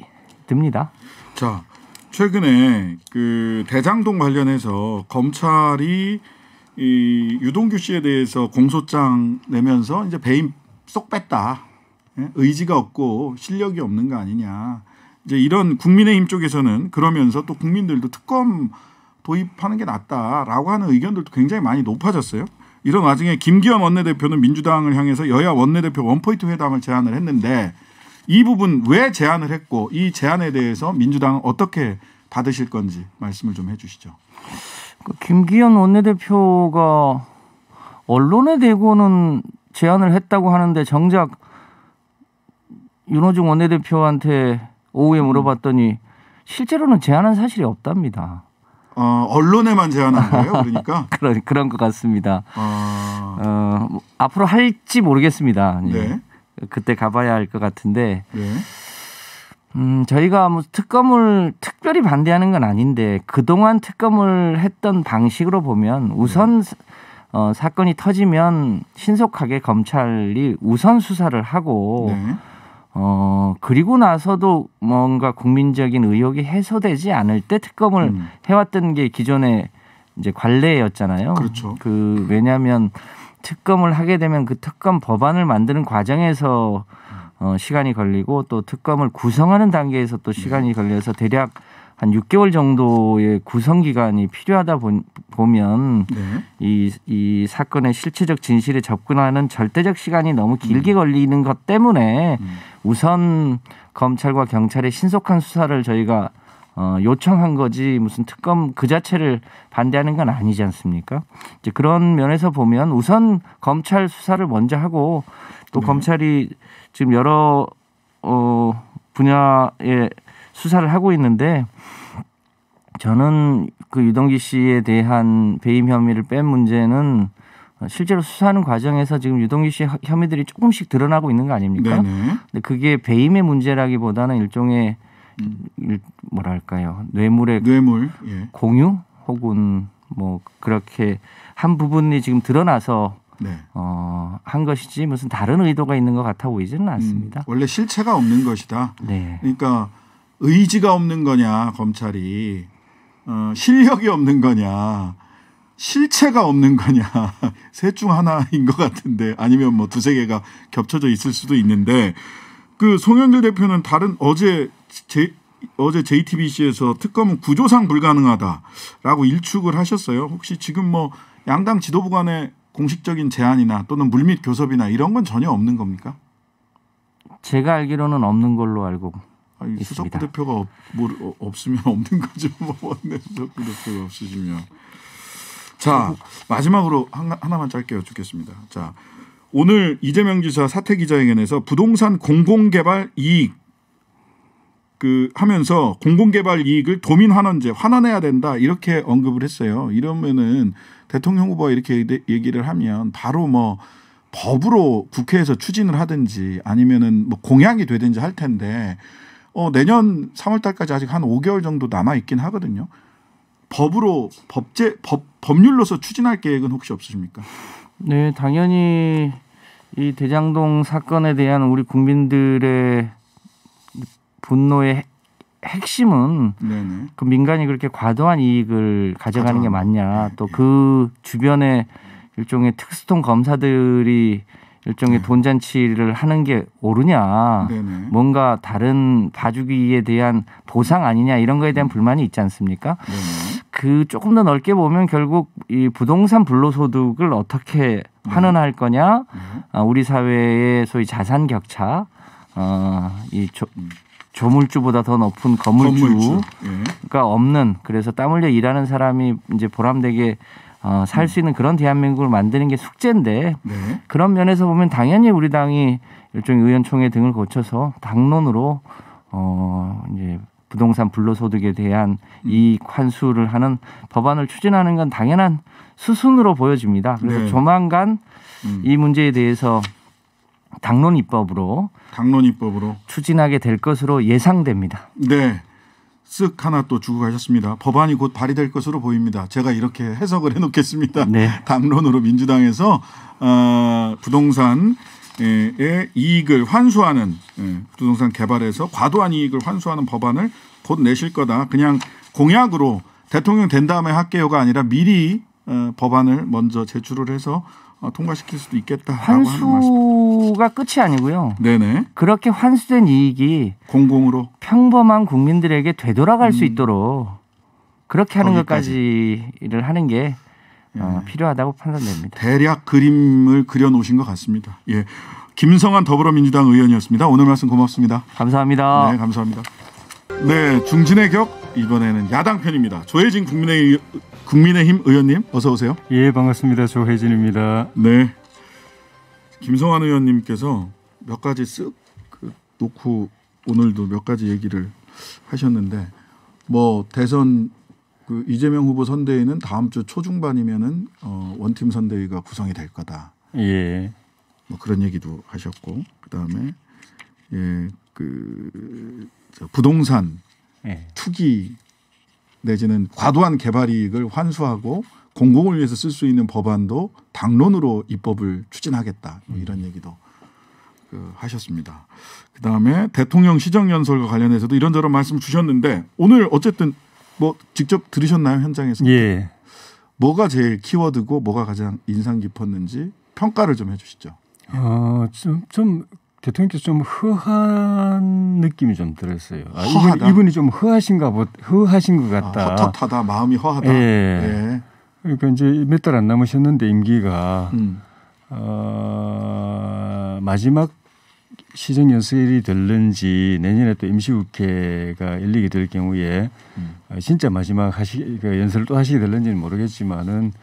듭니다. 자, 최근에 그 대장동 관련해서 검찰이 이 유동규 씨에 대해서 공소장 내면서 이제 배임 쏙 뺐다. 의지가 없고 실력이 없는 거 아니냐. 이제 이런 국민의힘 쪽에서는 그러면서 또 국민들도 특검 도입하는 게 낫다라고 하는 의견들도 굉장히 많이 높아졌어요. 이런 와중에 김기현 원내대표는 민주당을 향해서 여야 원내대표 원포인트 회담을 제안을 했는데 이 부분 왜 제안을 했고 이 제안에 대해서 민주당은 어떻게 받으실 건지 말씀을 좀 해주시죠. 김기현 원내대표가 언론에 대고는 제안을 했다고 하는데 정작 윤호중 원내대표한테 오후에 물어봤더니 실제로는 제안한 사실이 없답니다. 언론에만 제안한 거예요, 그러니까? 그런 것 같습니다. 앞으로 할지 모르겠습니다. 네. 그때 가봐야 할 것 같은데. 네. 저희가 뭐 특검을 특별히 반대하는 건 아닌데 그동안 특검을 했던 방식으로 보면 우선 사건이 터지면 신속하게 검찰이 우선 수사를 하고 네. 그리고 나서도 뭔가 국민적인 의혹이 해소되지 않을 때 특검을 해왔던 게 기존의 이제 관례였잖아요. 그렇죠. 왜냐하면 특검을 하게 되면 그 특검 법안을 만드는 과정에서 시간이 걸리고 또 특검을 구성하는 단계에서 또 시간이 걸려서 대략 한 6개월 정도의 구성 기간이 필요하다 보면 네. 이 사건의 실체적 진실에 접근하는 절대적 시간이 너무 길게 걸리는 것 때문에 우선 검찰과 경찰의 신속한 수사를 저희가 요청한 거지 무슨 특검 그 자체를 반대하는 건 아니지 않습니까? 이제 그런 면에서 보면 우선 검찰 수사를 먼저 하고 또 네. 검찰이 지금 여러 분야의 수사를 하고 있는데 저는 그 유동규 씨에 대한 배임 혐의를 뺀 문제는 실제로 수사하는 과정에서 지금 유동규 씨 혐의들이 조금씩 드러나고 있는 거 아닙니까? 네네. 근데 그게 배임의 문제라기보다는 일종의 뭐랄까요 뇌물 예. 공유 혹은 뭐 그렇게 한 부분이 지금 드러나서 네. 한 것이지 무슨 다른 의도가 있는 것 같아 보이지는 않습니다. 원래 실체가 없는 것이다. 네. 그러니까 의지가 없는 거냐 검찰이 실력이 없는 거냐 실체가 없는 거냐 셋 중 하나인 것 같은데 아니면 뭐 두세 개가 겹쳐져 있을 수도 있는데 그 송영길 대표는 어제 JTBC에서 특검은 구조상 불가능하다라고 일축을 하셨어요. 혹시 지금 뭐 양당 지도부 간의 공식적인 제안이나 또는 물밑 교섭이나 이런 건 전혀 없는 겁니까? 제가 알기로는 없는 걸로 알고 있습니다. 수석부 대표가 없으면 없는 거죠. 수석부 대표가 없으시면. 자, 마지막으로 하나만 짧게 여쭙겠습니다. 자, 오늘 이재명 지사 사퇴 기자회견에서 부동산 공공개발 이익 하면서 공공개발 이익을 도민 환원해야 된다 이렇게 언급을 했어요. 이러면은 대통령 후보가 이렇게 얘기를 하면 바로 뭐 법으로 국회에서 추진을 하든지 아니면은 뭐 공약이 되든지 할 텐데 내년 3월 달까지 아직 한 5개월 정도 남아 있긴 하거든요. 법률로서 추진할 계획은 혹시 없으십니까? 네, 당연히 이 대장동 사건에 대한 우리 국민들의 분노의 핵심은 네네. 그 민간이 그렇게 과도한 이익을 가져가는 게 맞냐. 또 그 주변에 일종의 특수통 검사들이 일종의 돈잔치를 하는 게 옳으냐, 뭔가 다른 봐주기에 대한 보상 아니냐 이런 거에 대한 불만이 있지 않습니까? 그 조금 더 넓게 보면 결국 이 부동산 불로소득을 어떻게 환원할 거냐, 우리 사회의 소위 자산 격차, 조물주보다 더 높은 건물주가 없는, 그래서 땀 흘려 일하는 사람이 이제 보람되게 살 수 있는 그런 대한민국을 만드는 게 숙제인데, 그런 면에서 보면 당연히 우리 당이 일종의 의원총회 등을 거쳐서 당론으로 이제 부동산 불로소득에 대한 이익 환수를 하는 법안을 추진하는 건 당연한 수순으로 보여집니다. 그래서 조만간 이 문제에 대해서 당론 입법으로 추진하게 될 것으로 예상됩니다. 네. 쓱 하나 또 주고 가셨습니다. 법안이 곧 발의될 것으로 보입니다. 제가 이렇게 해석을 해놓겠습니다. 당론으로 민주당에서 부동산의 이익을 환수하는, 부동산 개발에서 과도한 이익을 환수하는 법안을 곧 내실 거다. 그냥 공약으로 대통령 된 다음에 할게요가 아니라 미리 법안을 먼저 제출을 해서 통과시킬 수도 있겠다라고 하는 말씀. 환수가 끝이 아니고요. 그렇게 환수된 이익이 공공으로 평범한 국민들에게 되돌아갈 수 있도록 그렇게 하는 것까지를 하는 게 필요하다고 판단됩니다. 대략 그림을 그려놓으신 것 같습니다. 예, 김성환 더불어민주당 의원이었습니다. 오늘 말씀 고맙습니다. 감사합니다. 네, 감사합니다. 네, 중진의 격 이번에는 야당 편입니다. 조혜진 국민의힘 의원님 어서 오세요. 예, 반갑습니다. 조혜진입니다. 네, 김성환 의원님께서 몇 가지 쓱 놓고 오늘도 몇 가지 얘기를 하셨는데, 뭐 대선 그 이재명 후보 선대위는 다음 주 초중반이면은 원팀 선대위가 구성이 될 거다. 예. 뭐 그런 얘기도 하셨고, 그다음에 부동산 투기 내지는 과도한 개발 이익을 환수하고 공공을 위해서 쓸 수 있는 법안도 당론으로 입법을 추진하겠다. 뭐 이런 얘기도 하셨습니다. 그다음에 대통령 시정연설과 관련해서도 이런저런 말씀 주셨는데, 오늘 어쨌든 뭐 직접 들으셨나요, 현장에서? 예. 뭐가 제일 키워드고 뭐가 가장 인상 깊었는지 평가를 좀 해주시죠. 좀 대통령께서 좀 허한 느낌이 좀 들었어요. 이분이 좀 허하신 것 같다. 헛헛하다, 마음이 허하다. 예. 그러니까 이제 몇 달 안 남으셨는데 임기가 마지막 시정연설이 될는지 내년에 또 임시국회가 열리게 될 경우에 진짜 마지막 연설을 또 하시게 될는지는 모르겠지만은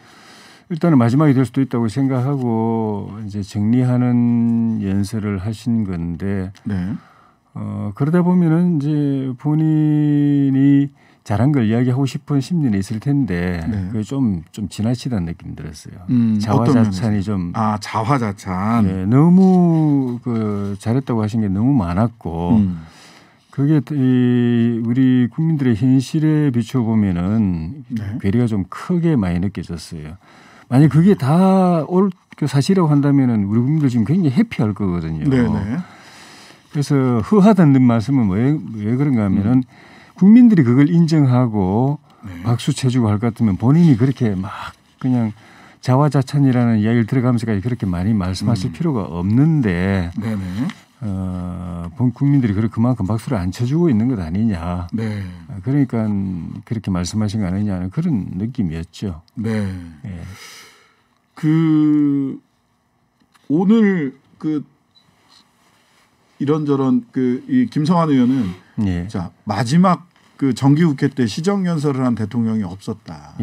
일단은 마지막이 될 수도 있다고 생각하고 이제 정리하는 연설을 하신 건데, 그러다 보면은 이제 본인이 잘한 걸 이야기하고 싶은 심리는 있을 텐데 그게 좀 지나치다는 느낌이 들었어요. 자화자찬이 좀 자화자찬. 네, 너무 잘했다고 하신 게 너무 많았고 그게 우리 국민들의 현실에 비춰 보면은 괴리가 좀 크게 많이 느껴졌어요. 만약 그게 다 사실이라고 한다면은 우리 국민들 지금 굉장히 해피할 거거든요. 그래서 허하다는 말씀은 왜 그런가 하면은 국민들이 그걸 인정하고 박수 쳐주고 할 것 같으면 본인이 그렇게 막 그냥 자화자찬이라는 이야기를 들어가면서까지 그렇게 많이 말씀하실 필요가 없는데 국민들이 그만큼 박수를 안 쳐주고 있는 것 아니냐. 그러니까 그렇게 말씀하신 거 아니냐는 그런 느낌이었죠. 오늘 이런저런 이 김성환 의원은 자 마지막 정기국회 때 시정연설을 한 대통령이 없었다.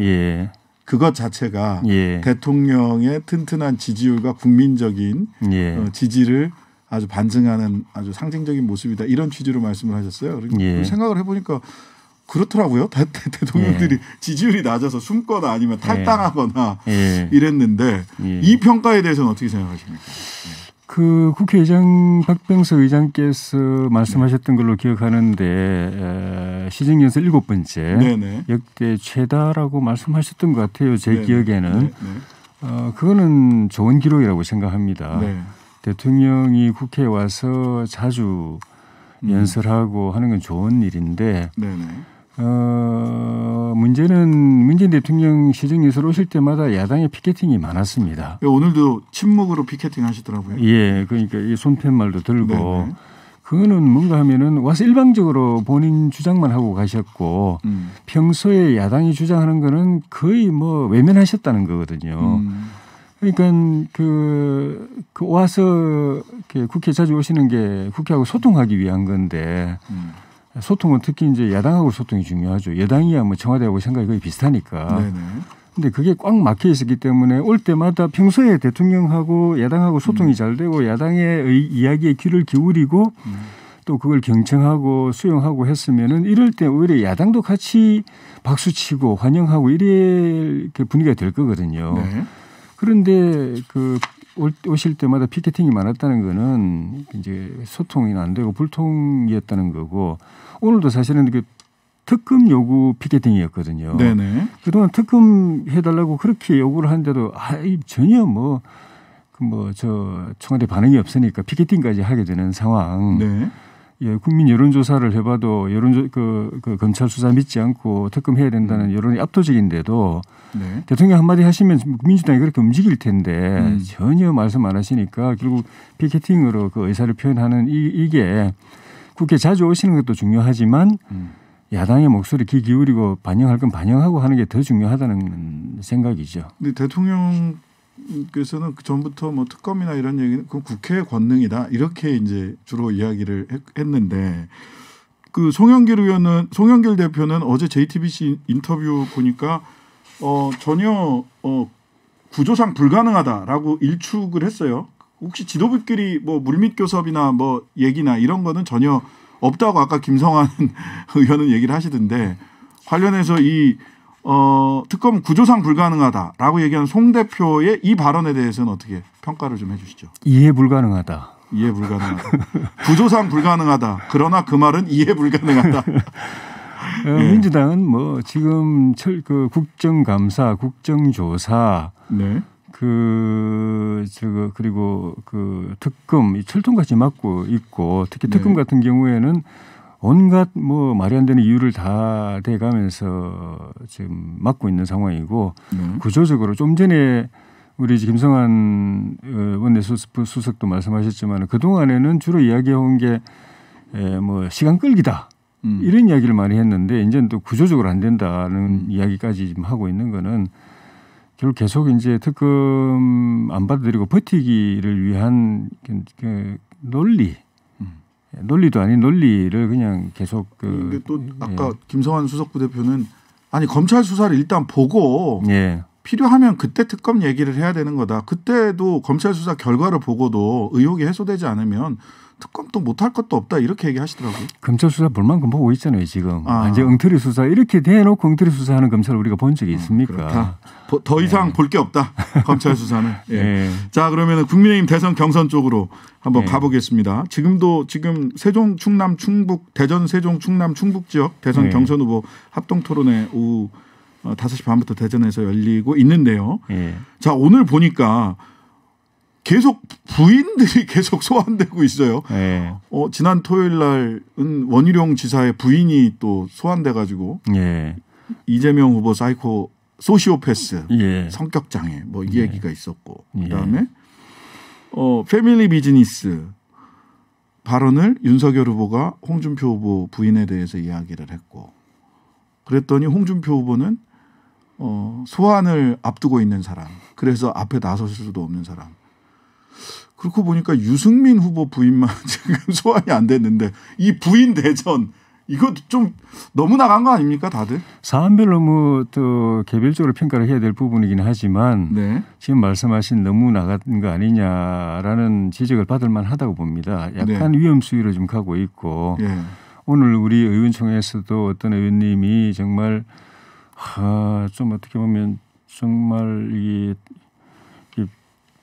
그것 자체가 대통령의 튼튼한 지지율과 국민적인 지지를 아주 반증하는 아주 상징적인 모습이다. 이런 취지로 말씀을 하셨어요. 생각을 해보니까 그렇더라고요. 대통령들이 지지율이 낮아서 숨거나 아니면 탈당하거나 이랬는데 이 평가에 대해서는 어떻게 생각하십니까? 국회의장 박병석 의장께서 말씀하셨던 걸로 기억하는데 시정연설 7번째 역대 최다라고 말씀하셨던 것 같아요. 제 기억에는. 그거는 좋은 기록이라고 생각합니다. 대통령이 국회에 와서 자주 연설하고 하는 건 좋은 일인데 문제는 문재인 대통령 시정연설 오실 때마다 야당의 피켓팅이 많았습니다. 오늘도 침묵으로 피켓팅 하시더라고요. 예, 그러니까 이 손팻말도 들고 네네. 그거는 뭔가 하면은 와서 일방적으로 본인 주장만 하고 가셨고 평소에 야당이 주장하는 거는 거의 뭐 외면하셨다는 거거든요. 그러니까 그 와서 국회 자주 오시는 게 국회하고 소통하기 위한 건데 소통은 특히 이제 야당하고 소통이 중요하죠. 여당이야 뭐 청와대하고 생각이 거의 비슷하니까. 네네. 근데 그게 꽉 막혀 있었기 때문에 올 때마다 평소에 대통령하고 야당하고 소통이 잘 되고 야당의 이야기에 귀를 기울이고 또 그걸 경청하고 수용하고 했으면은 이럴 때 오히려 야당도 같이 박수치고 환영하고 이럴 분위기가 될 거거든요. 네. 그런데 오실 때마다 피켓팅이 많았다는 거는 이제 소통이 안 되고 불통이었다는 거고 오늘도 사실은 그 특검 요구 피켓팅이었거든요. 네네. 그동안 특검 해달라고 그렇게 요구를 하는데도 전혀 저 청와대 반응이 없으니까 피켓팅까지 하게 되는 상황. 네. 예, 국민 여론조사를 해봐도 검찰 수사 믿지 않고 특검 해야 된다는 여론이 압도적인데도 네. 대통령 한마디 하시면 민주당이 그렇게 움직일 텐데 전혀 말씀 안 하시니까 결국 피켓팅으로 그 의사를 표현하는 이게 국회 자주 오시는 것도 중요하지만 야당의 목소리 귀 기울이고 반영할 건 반영하고 하는 게 더 중요하다는 생각이죠. 근데 대통령께서는 그 전부터 뭐 특검이나 이런 얘기는 그 국회의 권능이다 이렇게 이제 주로 이야기를 했는데 그 송영길 대표는 어제 JTBC 인터뷰 보니까 전혀 구조상 불가능하다라고 일축을 했어요. 혹시 지도부끼리 뭐 물밑 교섭이나 뭐 얘기나 이런 거는 전혀 없다고 아까 김성환 의원은 얘기를 하시던데 관련해서 이 특검 구조상 불가능하다라고 얘기한 송 대표의 이 발언에 대해서는 어떻게 평가를 좀 해주시죠. 이해 불가능하다. 이해 불가능하다. 구조상 불가능하다. 그러나 그 말은 이해 불가능하다. 민주당은 뭐 지금 그 국정감사, 국정조사, 네. 그리고 그 특검 철통같이 맡고 있고 특히 특검 네. 같은 경우에는 온갖 뭐 말이 안 되는 이유를 다 대가면서 지금 맡고 있는 상황이고 구조적으로 좀 전에 우리 김성환 원내수석도 말씀하셨지만 그 동안에는 주로 이야기해온 게 뭐 시간 끌기다 이런 이야기를 많이 했는데 이제는 또 구조적으로 안 된다는 이야기까지 지금 하고 있는 거는. 결국 계속 이제 특검 안 받아들이고 버티기를 위한 그 논리도 아닌 논리를 그냥 계속 근데 또 아까 김성환 수석 부대표는 아니 검찰 수사를 일단 보고 필요하면 그때 특검 얘기를 해야 되는 거다. 그때도 검찰 수사 결과를 보고도 의혹이 해소되지 않으면 특검도 못할 것도 없다 이렇게 얘기하시더라고요. 검찰 수사 볼 만큼 보고 있잖아요 지금. 이제 엉터리 수사 이렇게 대놓고 엉터리 수사하는 검찰을 우리가 본 적이 있습니까? 그렇다. 더 이상 볼 게 없다. 검찰 수사는. 예. 자 그러면 국민의힘 대선 경선 쪽으로 한번 가보겠습니다. 지금 세종, 충남, 충북, 대전, 세종, 충남, 충북 지역 대선 경선 후보 합동 토론회 오후 5시 반부터 대전에서 열리고 있는데요. 자 오늘 보니까 계속 부인들이 계속 소환되고 있어요. 지난 토요일 날은 원희룡 지사의 부인이 또 소환돼가지고 이재명 후보 사이코 소시오패스 성격 장애 뭐 이 얘기가 있었고 그다음에 패밀리 비즈니스 발언을 윤석열 후보가 홍준표 후보 부인에 대해서 이야기를 했고 그랬더니 홍준표 후보는 소환을 앞두고 있는 사람 그래서 앞에 나설 수도 없는 사람 그렇고 보니까 유승민 후보 부인만 지금 소환이 안 됐는데 이 부인 대전 이거 좀 너무 나간 거 아닙니까 다들? 사안별로 뭐 또 개별적으로 평가를 해야 될 부분이긴 하지만 지금 말씀하신 너무 나간 거 아니냐라는 지적을 받을 만하다고 봅니다. 약간 위험 수위로 좀 가고 있고 오늘 우리 의원총회에서도 어떤 의원님이 정말 좀 어떻게 보면 정말 이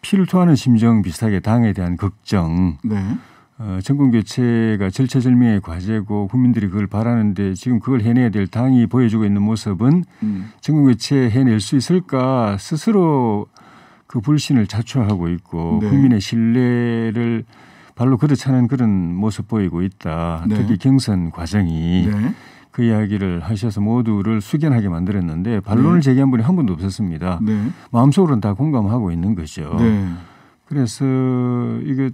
피를 토하는 심정 비슷하게 당에 대한 걱정 정권 교체가 절체절명의 과제고 국민들이 그걸 바라는데 지금 그걸 해내야 될 당이 보여주고 있는 모습은 정권 교체 해낼 수 있을까 스스로 그 불신을 자초하고 있고 국민의 신뢰를 발로 걷어차는 그런 모습 보이고 있다. 특히 경선 과정이 그 이야기를 하셔서 모두를 숙연하게 만들었는데 반론을 제기한 분이 한 분도 없었습니다. 네. 마음속으로는 다 공감하고 있는 거죠. 네. 그래서 이거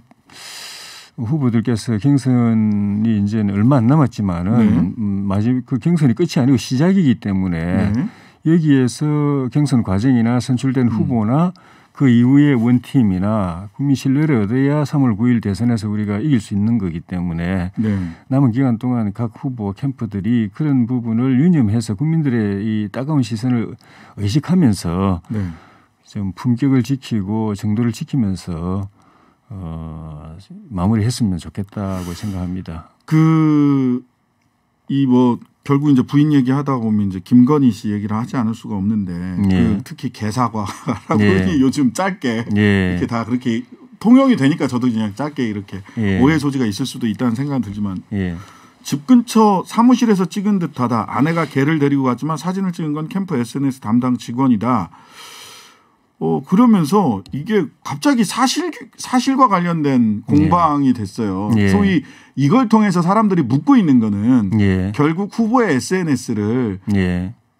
후보들께서 경선이 이제는 얼마 안 남았지만은 마지막 그 경선이 끝이 아니고 시작이기 때문에 여기에서 경선 과정이나 선출된 후보나 그 이후에 원팀이나 국민 신뢰를 얻어야 3월 9일 대선에서 우리가 이길 수 있는 거기 때문에 남은 기간 동안 각 후보 캠프들이 그런 부분을 유념해서 국민들의 이 따가운 시선을 의식하면서 좀 품격을 지키고 정도를 지키면서 마무리했으면 좋겠다고 생각합니다. 결국 이제 부인 얘기하다 보면 이제 김건희 씨 얘기를 하지 않을 수가 없는데 특히 개사과라고 요즘 짧게 이렇게 다 그렇게 통용이 되니까 저도 그냥 짧게 이렇게 오해 소지가 있을 수도 있다는 생각은 들지만 집 근처 사무실에서 찍은 듯하다. 아내가 개를 데리고 갔지만 사진을 찍은 건 캠프 SNS 담당 직원이다. 그러면서 이게 갑자기 사실과 관련된 공방이 됐어요. 소위 이걸 통해서 사람들이 묻고 있는 거는 결국 후보의 SNS를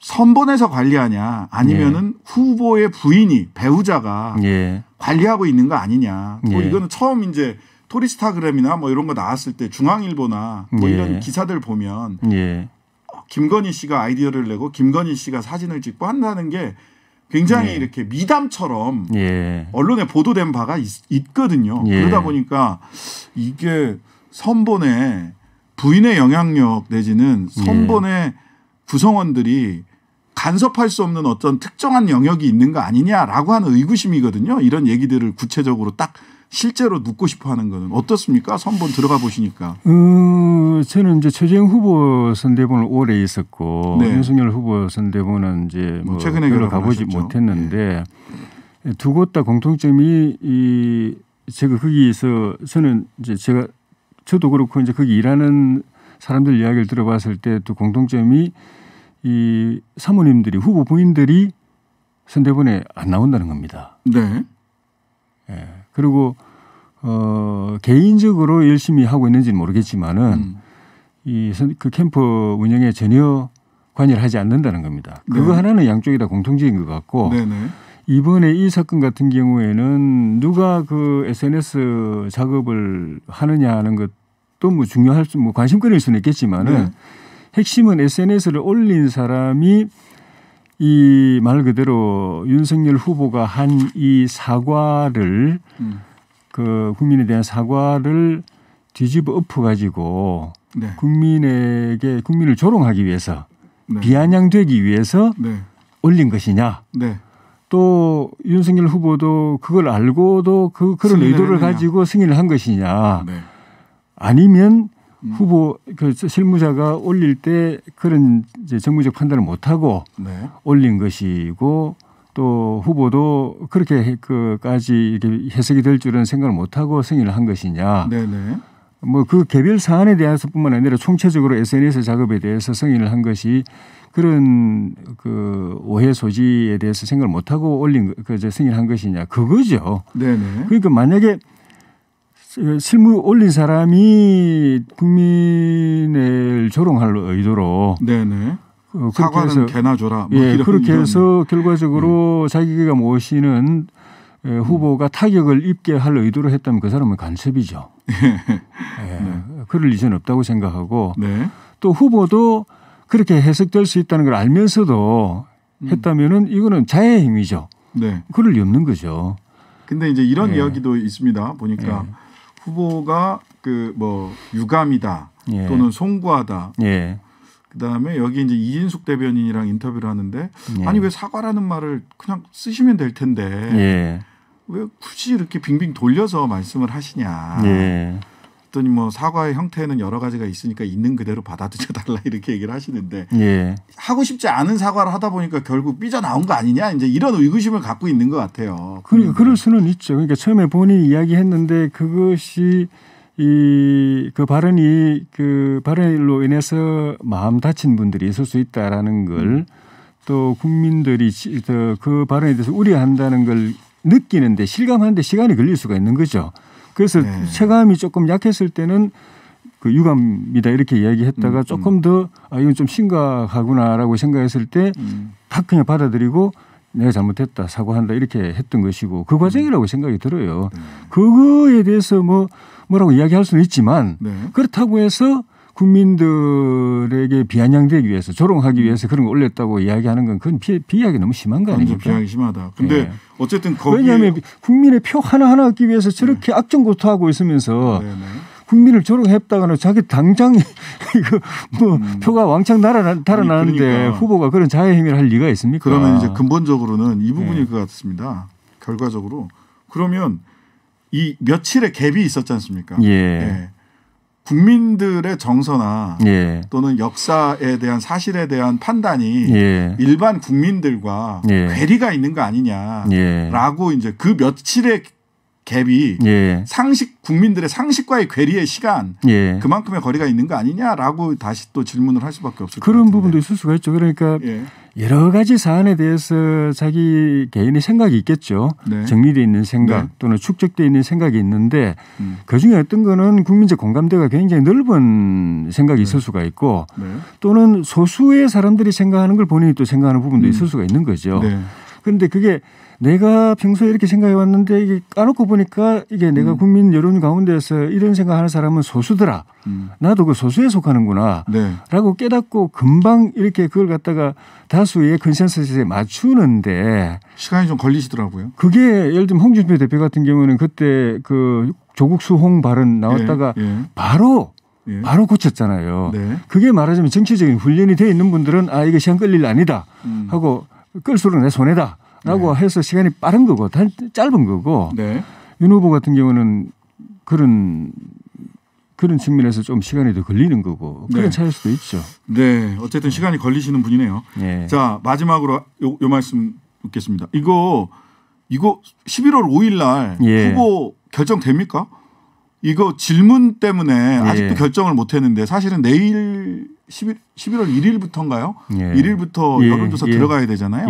선본에서 관리하냐 아니면은 후보의 부인이 배우자가 관리하고 있는 거 아니냐. 이거는 처음 이제 토리스타그램이나 뭐 이런 거 나왔을 때 중앙일보나 뭐 이런 기사들 보면 김건희 씨가 아이디어를 내고 김건희 씨가 사진을 찍고 한다는 게 굉장히 이렇게 미담처럼 언론에 보도된 바가 있거든요. 그러다 보니까 이게 선본의 부인의 영향력 내지는 선본의 구성원들이 간섭할 수 없는 어떤 특정한 영역이 있는 거 아니냐라고 하는 의구심이거든요. 이런 얘기들을 구체적으로 딱 실제로 묻고 싶어 하는 거는 어떻습니까? 선본 들어가 보시니까. 저는 이제 최재형 후보 선대본을 오래 있었고 윤석열 후보 선대본은 이제 뭐 최근에 별로 가보지 못했는데 두 곳 다 공통점이 제가 거기서 저는 이제 저도 그렇고 이제 거기 일하는 사람들 이야기를 들어봤을 때 또 공통점이 이 사모님들이 후보 부인들이 선대본에 안 나온다는 겁니다. 그리고 개인적으로 열심히 하고 있는지는 모르겠지만은 그 캠프 운영에 전혀 관여를 하지 않는다는 겁니다. 그거 하나는 양쪽이 다 공통적인 것 같고 이번에 이 사건 같은 경우에는 누가 그 SNS 작업을 하느냐 하는 것도 뭐 중요할 수, 뭐 관심거리일 수는 있겠지만은 핵심은 SNS를 올린 사람이 이 말 그대로 윤석열 후보가 한 이 사과를 그 국민에 대한 사과를 뒤집어 엎어가지고 국민을 조롱하기 위해서 비아냥되기 위해서 올린 것이냐. 또 윤석열 후보도 그걸 알고도 그런 의도를 가지고 승인을 한 것이냐. 아니면 후보 그 실무자가 올릴 때 그런 이제 정무적 판단을 못하고 올린 것이고 또 후보도 그렇게까지 이렇게 해석이 될 줄은 생각을 못하고 승인을 한 것이냐. 뭐 그 개별 사안에 대해서뿐만 아니라 총체적으로 SNS 작업에 대해서 승인을 한 것이 그런 그 오해 소지에 대해서 생각을 못하고 올린 승인한 것이냐 그거죠. 그러니까 만약에 실무 올린 사람이 국민을 조롱할 의도로 사과는 개나 줘라. 뭐 그렇게 해서 결과적으로 자기가 모시는 후보가 타격을 입게 할 의도로 했다면 그 사람은 간첩이죠. 그럴 이유는 없다고 생각하고 또 후보도 그렇게 해석될 수 있다는 걸 알면서도 했다면은 이거는 자해의 행위죠. 그럴 리 없는 거죠. 근데 이제 이런 이야기도 있습니다. 보니까 후보가 그 뭐 유감이다 또는 송구하다. 그다음에 여기 이제 이진숙 대변인이랑 인터뷰를 하는데 아니 왜 사과라는 말을 그냥 쓰시면 될 텐데 왜 굳이 이렇게 빙빙 돌려서 말씀을 하시냐. 그랬더니 뭐 사과의 형태는 여러 가지가 있으니까 있는 그대로 받아들여 달라 이렇게 얘기를 하시는데 하고 싶지 않은 사과를 하다 보니까 결국 삐져나온 거 아니냐 이제 이런 의구심을 갖고 있는 것 같아요. 그러니까 그럴 수는 있죠. 그러니까 처음에 본인이 이야기했는데 그것이 그 발언으로 인해서 마음 다친 분들이 있을 수 있다라는 걸 또 국민들이 그 발언에 대해서 우려한다는 걸 느끼는데 실감하는데 시간이 걸릴 수가 있는 거죠. 그래서 체감이 조금 약했을 때는 그 유감이다 이렇게 이야기했다가 조금 더 이건 좀 심각하구나라고 생각했을 때 탁 그냥 받아들이고 내가 잘못했다 사과한다 이렇게 했던 것이고 그 과정이라고 생각이 들어요. 그거에 대해서 뭐라고 이야기할 수는 있지만 그렇다고 해서 국민들에게 비아냥되기 위해서 조롱하기 위해서 그런 거 올렸다고 이야기하는 건 그건 비하기 너무 심한 거 아닙니까? 비하기 심하다. 근데 어쨌든 왜냐하면 국민의 표 하나하나 얻기 위해서 저렇게 악정고투하고 있으면서 국민을 조롱했다가는 자기 당장이 표가 왕창 달아나는데 그러니까. 후보가 그런 자해 행위를 할 리가 있습니까? 그러면 이제 근본적으로는 이 부분일 것 같습니다. 결과적으로 그러면 이 며칠의 갭이 있었지 않습니까? 국민들의 정서나 또는 역사에 대한 사실에 대한 판단이 일반 국민들과 괴리가 있는 거 아니냐라고 이제 그 며칠의 갭이 상식 국민들의 상식과의 괴리의 시간 그만큼의 거리가 있는 거 아니냐라고 다시 또 질문을 할 수밖에 없을 것 같은데. 그런 부분도 있을 수가 있죠. 그러니까 여러 가지 사안에 대해서 자기 개인의 생각이 있겠죠. 정리되어 있는 생각 또는 축적되어 있는 생각이 있는데 그중에 어떤 거는 국민적 공감대가 굉장히 넓은 생각이 있을 수가 있고 또는 소수의 사람들이 생각하는 걸 본인이 또 생각하는 부분도 있을 수가 있는 거죠. 그런데 그게 내가 평소에 이렇게 생각해 왔는데 이게 까놓고 보니까 이게 내가 국민 여론 가운데서 이런 생각하는 사람은 소수더라. 나도 그 소수에 속하는구나. 라고 깨닫고 금방 이렇게 그걸 갖다가 다수의 컨센서스에 맞추는데 시간이 좀 걸리시더라고요. 그게 예를 들면 홍준표 대표 같은 경우는 그때 그 조국 수홍 발언 나왔다가 바로 고쳤잖아요. 그게 말하자면 정치적인 훈련이 되어 있는 분들은 이게 시간 끌릴 일 아니다 하고 끌수록 내 손해다. 라고 해서 시간이 빠른 거고 짧은 거고 윤 후보 같은 경우는 그런 측면에서 좀 시간이 더 걸리는 거고 그런 차이일 수도 있죠. 네. 어쨌든 시간이 걸리시는 분이네요. 자 마지막으로 요 말씀 듣겠습니다. 이거 11월 5일 날 후보 결정됩니까? 이거 질문 때문에 아직도 결정을 못 했는데 사실은 내일 11월 1일부터인가요? 1일부터 여론조사 들어가야 되잖아요.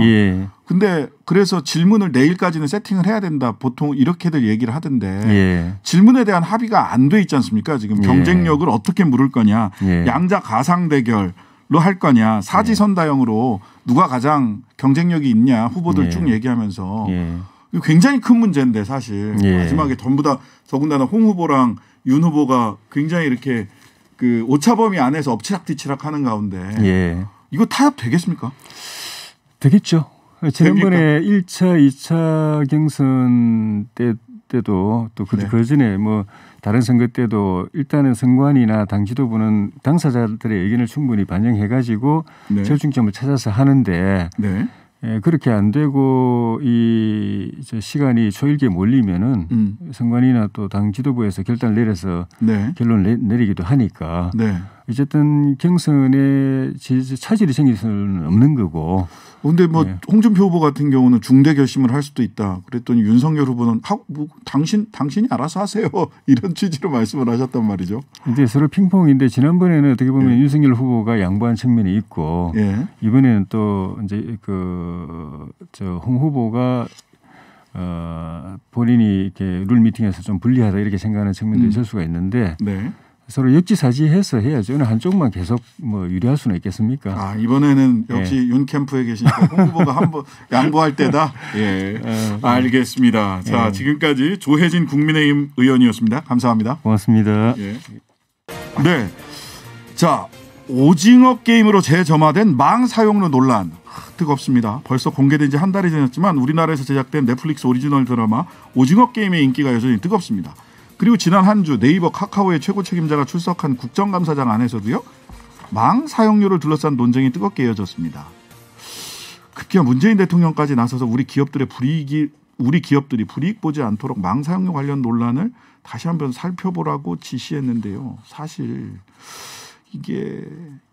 근데 그래서 질문을 내일까지는 세팅을 해야 된다. 보통 이렇게들 얘기를 하던데 질문에 대한 합의가 안 돼 있지 않습니까? 지금 경쟁력을 어떻게 물을 거냐. 양자 가상 대결로 할 거냐. 사지선다형으로 누가 가장 경쟁력이 있냐. 후보들 쭉 얘기하면서. 이거 굉장히 큰 문제인데 사실 마지막에 전부 다 더군다나 홍 후보랑 윤 후보가 굉장히 이렇게 그 오차범위 안에서 엎치락뒤치락 하는 가운데 이거 타협 되겠습니까? 되겠죠. 지난번에 1차, 2차 경선 때도 또 그 전에 뭐 다른 선거 때도 일단은 선관위나 당 지도부는 당사자들의 의견을 충분히 반영해 가지고 절충점을 찾아서 하는데 그렇게 안 되고 이 시간이 초일기에 몰리면은 선관위나 또 당 지도부에서 결단을 내려서 결론을 내리기도 하니까 어쨌든 경선에 차질이 생길 수는 없는 거고. 그런데 뭐 홍준표 후보 같은 경우는 중대 결심을 할 수도 있다. 그랬더니 윤석열 후보는 당신이 알아서 하세요. 이런 취지로 말씀을 하셨단 말이죠. 근데 서로 핑퐁인데 지난번에는 어떻게 보면 윤석열 후보가 양보한 측면이 있고 이번에는 또 이제 홍 후보가 본인이 이렇게 룰 미팅에서 좀 불리하다 이렇게 생각하는 측면도 있을 수가 있는데 서로 역지사지해서 해야죠. 어느 한쪽만 계속 뭐 유리할 수는 있겠습니까? 이번에는 역시 윤 캠프에 계시니까 홍 후보가 한번 양보할 때다. 알겠습니다. 자, 지금까지 조혜진 국민의힘 의원이었습니다. 감사합니다. 고맙습니다. 네. 자, 오징어 게임으로 재점화된 망 사용료 논란. 뜨겁습니다. 벌써 공개된 지 한 달이 지났지만 우리나라에서 제작된 넷플릭스 오리지널 드라마 오징어 게임의 인기가 여전히 뜨겁습니다. 그리고 지난 한 주 네이버 카카오의 최고 책임자가 출석한 국정감사장 안에서도요. 망 사용료를 둘러싼 논쟁이 뜨겁게 이어졌습니다. 급기야 문재인 대통령까지 나서서 우리 기업들이 불이익 보지 않도록 망 사용료 관련 논란을 다시 한번 살펴보라고 지시했는데요. 사실 이게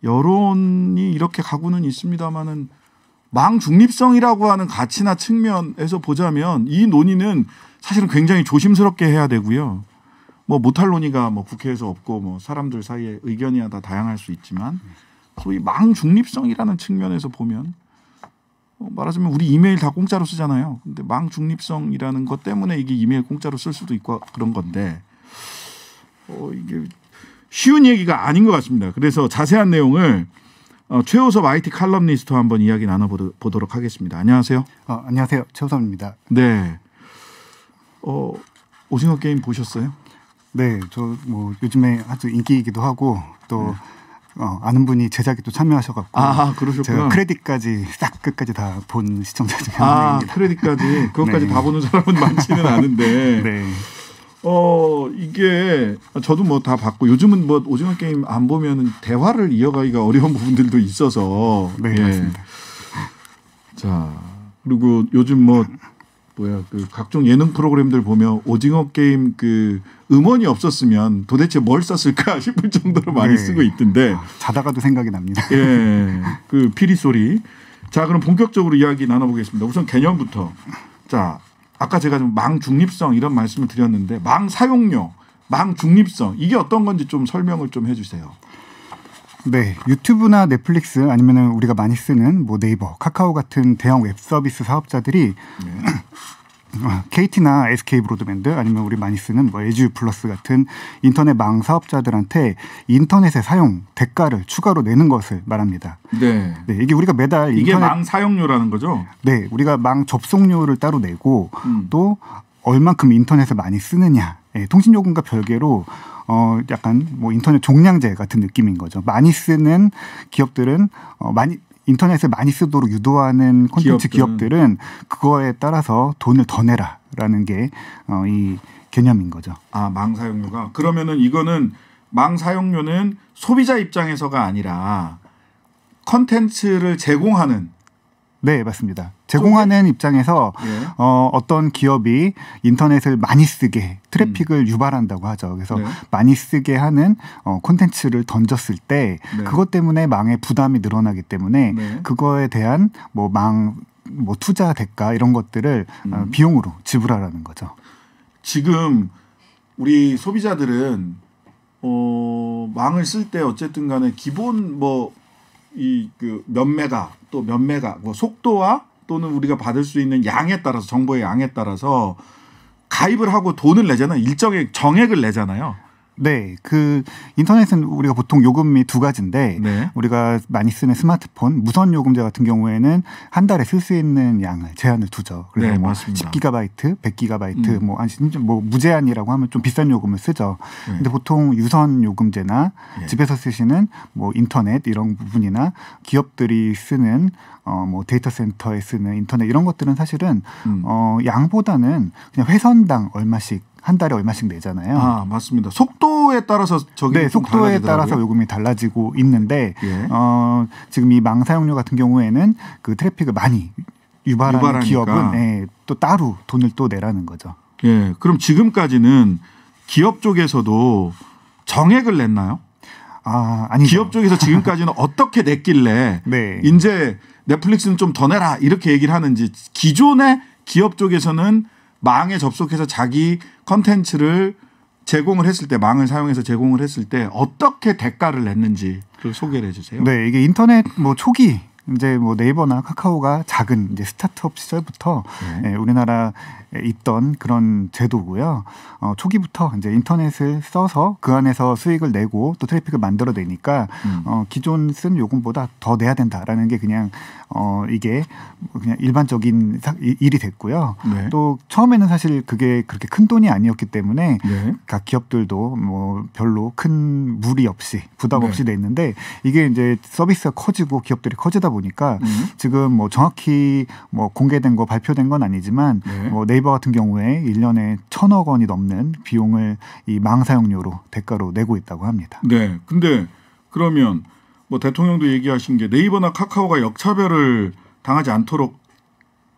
여론이 이렇게 가고는 있습니다만은 망 중립성이라고 하는 가치나 측면에서 보자면 이 논의는 사실은 굉장히 조심스럽게 해야 되고요. 뭐 못할 논의가 뭐 국회에서 없고 뭐 사람들 사이에 의견이 다 다양할 수 있지만 소위 망 중립성이라는 측면에서 보면 말하자면 우리 이메일 다 공짜로 쓰잖아요. 근데 망 중립성이라는 것 때문에 이게 이메일 공짜로 쓸 수도 있고 그런 건데 이게 쉬운 얘기가 아닌 것 같습니다. 그래서 자세한 내용을 최호섭 IT 칼럼니스트와 한번 이야기 나눠보도록 하겠습니다. 안녕하세요. 안녕하세요. 최호섭입니다. 네. 오징어 게임 보셨어요? 네. 저 뭐 요즘에 아주 인기이기도 하고 또 아는 분이 제작에 또 참여하셔갖고 그러셨구나. 제가 크레딧까지 싹 끝까지 다 본 시청자 중에 한 명입니다. 크레딧까지 그것까지 네. 다 보는 사람은 많지는 않은데 네. 이게 저도 뭐 다 봤고 요즘은 뭐 오징어 게임 안 보면은 대화를 이어가기가 어려운 부분들도 있어서 네, 맞습니다. 자, 그리고 요즘 그 각종 예능 프로그램들 보면 오징어 게임 그 음원이 없었으면 도대체 뭘 썼을까 싶을 정도로 많이 쓰고 있던데 자다가도 생각이 납니다. 예, 그 피리 소리. 자, 그럼 본격적으로 이야기 나눠보겠습니다. 우선 개념부터. 자, 아까 제가 좀 망 중립성 이런 말씀을 드렸는데 망 사용료, 망 중립성 이게 어떤 건지 좀 설명을 좀 해주세요. 네, 유튜브나 넷플릭스 아니면은 우리가 많이 쓰는 뭐 네이버, 카카오 같은 대형 웹 서비스 사업자들이 KT나 SK 브로드밴드 아니면 우리 많이 쓰는 뭐 에듀 플러스 같은 인터넷 망 사업자들한테 인터넷의 사용 대가를 추가로 내는 것을 말합니다. 네. 네, 이게 우리가 매달 이게 망 사용료라는 거죠? 네, 우리가 망 접속료를 따로 내고 또 얼만큼 인터넷을 많이 쓰느냐, 통신요금과 별개로 약간 뭐 인터넷 종량제 같은 느낌인 거죠. 많이 쓰는 기업들은 인터넷을 많이 쓰도록 유도하는 콘텐츠 기업들은 그거에 따라서 돈을 더 내라라는 게 이 개념인 거죠. 망 사용료가. 그러면은 이거는 망 사용료는 소비자 입장에서가 아니라 콘텐츠를 제공하는. 네, 맞습니다. 제공하는 입장에서 어떤 기업이 인터넷을 많이 쓰게 트래픽을 유발한다고 하죠. 그래서 많이 쓰게 하는 콘텐츠를 던졌을 때 그것 때문에 망의 부담이 늘어나기 때문에 그거에 대한 뭐 투자 대가 이런 것들을 비용으로 지불하라는 거죠. 지금 우리 소비자들은 망을 쓸 때 어쨌든 간에 기본 몇 메가 또 몇 메가 속도와 또는 우리가 받을 수 있는 양에 따라서 정보의 양에 따라서 가입을 하고 돈을 내잖아요. 일정의 정액을 내잖아요. 네, 그 인터넷은 우리가 보통 요금이 두 가지인데 우리가 많이 쓰는 스마트폰 무선 요금제 같은 경우에는 한 달에 쓸 수 있는 양을 제한을 두죠. 그래서 뭐 10GB, 100GB 뭐 무제한이라고 하면 좀 비싼 요금을 쓰죠. 근데 보통 유선 요금제나 집에서 쓰시는 뭐 인터넷 이런 부분이나 기업들이 쓰는 뭐 데이터 센터에 쓰는 인터넷 이런 것들은 사실은 양보다는 그냥 회선당 얼마씩 한 달에 얼마씩 내잖아요. 맞습니다. 속도에 따라서 속도에 따라서 요금이 달라지고 있는데 지금 이 망 사용료 같은 경우에는 그 트래픽을 많이 유발하는 기업은 또 따로 돈을 또 내라는 거죠. 예, 그럼 지금까지는 기업 쪽에서도 정액을 냈나요? 아니죠. 기업 쪽에서 지금까지는 어떻게 냈길래 이제 넷플릭스는 좀 더 내라 이렇게 얘기를 하는지 기존의 기업 쪽에서는 망에 접속해서 자기 컨텐츠를 제공을 했을 때 망을 사용해서 제공을 했을 때 어떻게 대가를 냈는지 소개를 해주세요. 네, 이게 인터넷 뭐 초기 이제 뭐 네이버나 카카오가 작은 이제 스타트업 시절부터 우리나라에 있던 그런 제도고요. 초기부터 이제 인터넷을 써서 그 안에서 수익을 내고 또 트래픽을 만들어내니까 기존 쓴 요금보다 더 내야 된다라는 게 그냥 이게 그냥 일반적인 일이 됐고요. 또 처음에는 사실 그게 그렇게 큰 돈이 아니었기 때문에 각 기업들도 뭐 별로 큰 무리 없이 부담 없이 냈는데 이게 이제 서비스가 커지고 기업들이 커지다 보니까 지금 뭐 정확히 뭐 공개된 거 발표된 건 아니지만 뭐 네이버 같은 경우에 1년에 1,000억 원이 넘는 비용을 이 망 사용료로 대가로 내고 있다고 합니다. 네. 근데 그러면 뭐 대통령도 얘기하신 게 네이버나 카카오가 역차별을 당하지 않도록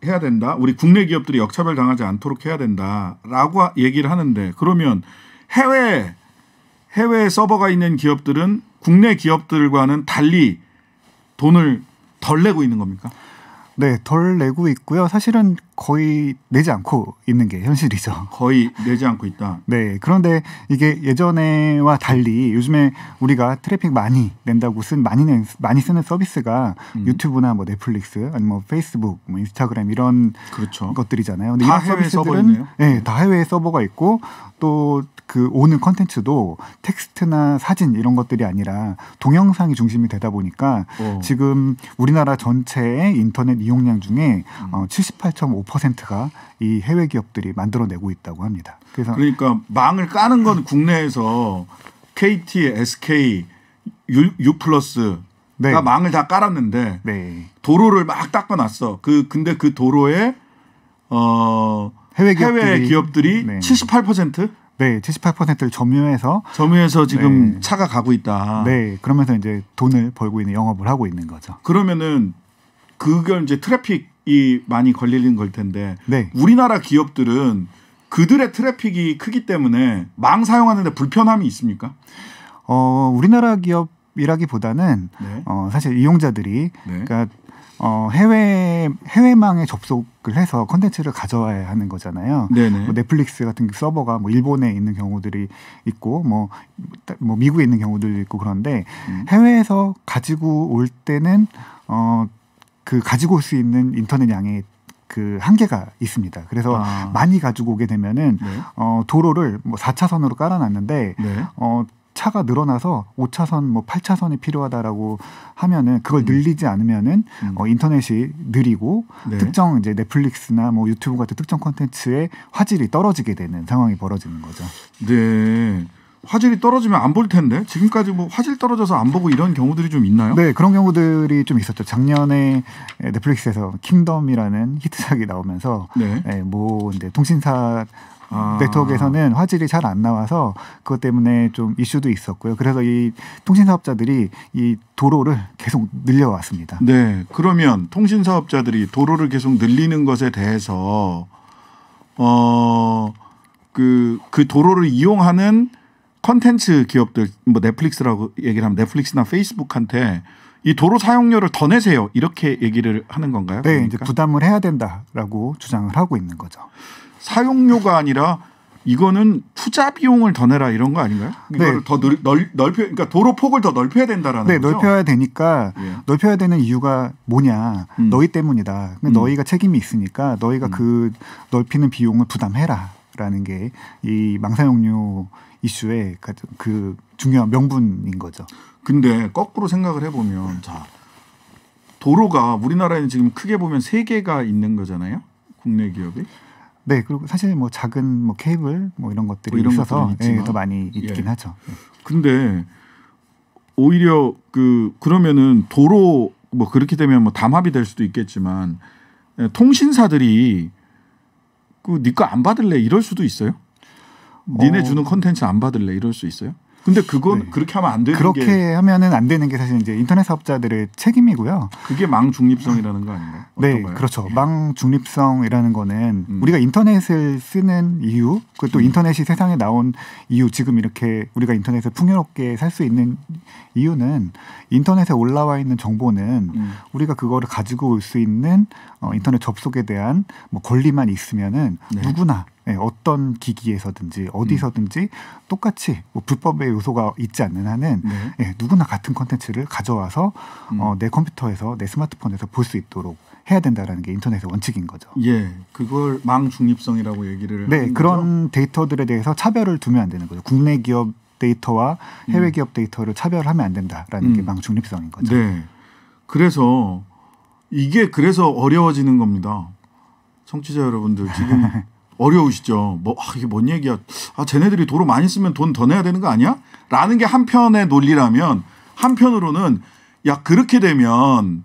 해야 된다. 우리 국내 기업들이 역차별 당하지 않도록 해야 된다라고 얘기를 하는데 그러면 해외 서버가 있는 기업들은 국내 기업들과는 달리 돈을 덜 내고 있는 겁니까? 네, 덜 내고 있고요. 사실은 거의 내지 않고 있는 게 현실이죠. 거의 내지 않고 있다. 네. 그런데 이게 예전에와 달리 요즘에 우리가 트래픽 많이 낸다고 많이 쓰는 서비스가 유튜브나 뭐 넷플릭스 아니면 뭐 페이스북, 뭐 인스타그램 이런 그렇죠. 것들이잖아요. 근데 다 이런 해외 서버 서비스들은 있네요. 네, 다 해외 서버가 있고 또 그 오는 컨텐츠도 텍스트나 사진 이런 것들이 아니라 동영상이 중심이 되다 보니까 지금 우리나라 전체의 인터넷 이용량 중에 78.5%가 이 해외 기업들이 만들어내고 있다고 합니다. 그래서 그러니까 망을 까는 건 국내에서 KT, SK, U+가 네. 망을 다 깔았는데 네. 도로를 막 닦아놨어. 근데 그 도로에 해외 기업들이 네. 78%? 네, 78%를 점유해서 지금 네. 차가 가고 있다. 네, 그러면서 이제 돈을 벌고 있는 영업을 하고 있는 거죠. 그러면은 그걸 이제 트래픽이 많이 걸리는 걸 텐데 네. 우리나라 기업들은 그들의 트래픽이 크기 때문에 망 사용하는데 불편함이 있습니까? 우리나라 기업이라기보다는 네. 사실 이용자들이 네. 그러니까 해외망에 접속을 해서 컨텐츠를 가져와야 하는 거잖아요. 네네. 뭐 넷플릭스 같은 서버가 뭐 일본에 있는 경우들이 있고 뭐 미국에 있는 경우들도 있고 그런데 해외에서 가지고 올 때는 그 가지고 올 수 있는 인터넷 양의 그 한계가 있습니다. 그래서 많이 가지고 오게 되면은 네. 도로를 뭐 4차선으로 깔아놨는데 네. 차가 늘어나서 5차선, 뭐 8차선이 필요하다라고 하면은 그걸 늘리지 않으면은 인터넷이 느리고 네. 특정 이제 넷플릭스나 뭐 유튜브 같은 특정 콘텐츠의 화질이 떨어지게 되는 상황이 벌어지는 거죠. 네. 화질이 떨어지면 안 볼 텐데 지금까지 뭐 화질 떨어져서 안 보고 이런 경우들이 좀 있나요? 네, 그런 경우들이 좀 있었죠. 작년에 넷플릭스에서 킹덤이라는 히트작이 나오면서 네. 뭐 이제 통신사 네트워크에서는 화질이 잘 안 나와서 그것 때문에 좀 이슈도 있었고요. 그래서 이 통신사업자들이 이 도로를 계속 늘려왔습니다. 네. 그러면 통신사업자들이 도로를 계속 늘리는 것에 대해서 그 도로를 이용하는 컨텐츠 기업들 뭐 넷플릭스라고 얘기를 하면 넷플릭스나 페이스북한테 이 도로 사용료를 더 내세요. 이렇게 얘기를 하는 건가요? 네, 그러니까? 이제 부담을 해야 된다라고 주장을 하고 있는 거죠. 사용료가 아니라 이거는 투자 비용을 더 내라 이런 거 아닌가요? 이거를 네. 더 넓혀 그러니까 도로 폭을 더 넓혀야 된다라는 네, 거죠. 넓혀야 되니까 예. 넓혀야 되는 이유가 뭐냐? 너희 때문이다. 너희가 책임이 있으니까 너희가 그 넓히는 비용을 부담해라라는 게 이 망사용료 이슈의 그 중요한 명분인 거죠. 근데 거꾸로 생각을 해보면 자 도로가 우리나라에는 지금 크게 보면 3개가 있는 거잖아요. 국내 기업이. 네, 그리고 사실 뭐 작은 뭐 케이블 뭐 이런 것들이 뭐 이런 있어서 것들은 더 많이 있긴 예. 하죠. 근데 오히려 그러면은 도로 뭐 그렇게 되면 뭐 담합이 될 수도 있겠지만 통신사들이 네 거 안 받을래 이럴 수도 있어요. 니네 주는 컨텐츠 안 받을래 이럴 수 있어요. 근데 그건 네. 그렇게 하면 안 되는 그렇게 게 하면은 안 되는 게 사실 이제 인터넷 사업자들의 책임이고요. 그게 망 중립성이라는 거 아닌가요? 네, 어떤가요? 그렇죠. 망 중립성이라는 거는 우리가 인터넷을 쓰는 이유, 그리고 또 인터넷이 세상에 나온 이유, 지금 이렇게 우리가 인터넷을 풍요롭게 살 수 있는 이유는 인터넷에 올라와 있는 정보는 우리가 그거를 가지고 올 수 있는 인터넷 접속에 대한 뭐 권리만 있으면은 네. 누구나 어떤 기기에서든지 어디서든지 똑같이 뭐 불법의 요소가 있지 않는 한은 네. 누구나 같은 콘텐츠를 가져와서 내 컴퓨터에서 내 스마트폰에서 볼 수 있도록 해야 된다라는 게 인터넷의 원칙인 거죠. 예, 그걸 망 중립성이라고 얘기를 네, 하는 그런 거죠? 데이터들에 대해서 차별을 두면 안 되는 거죠. 국내 기업 데이터와 해외 기업 데이터를 차별하면 안 된다라는 게 망 중립성인 거죠. 네, 그래서 이게 그래서 어려워지는 겁니다. 청취자 여러분들 지금 어려우시죠? 이게 뭔 얘기야? 쟤네들이 도로 많이 쓰면 돈 더 내야 되는 거 아니야? 라는 게 한편의 논리라면 한편으로는 야 그렇게 되면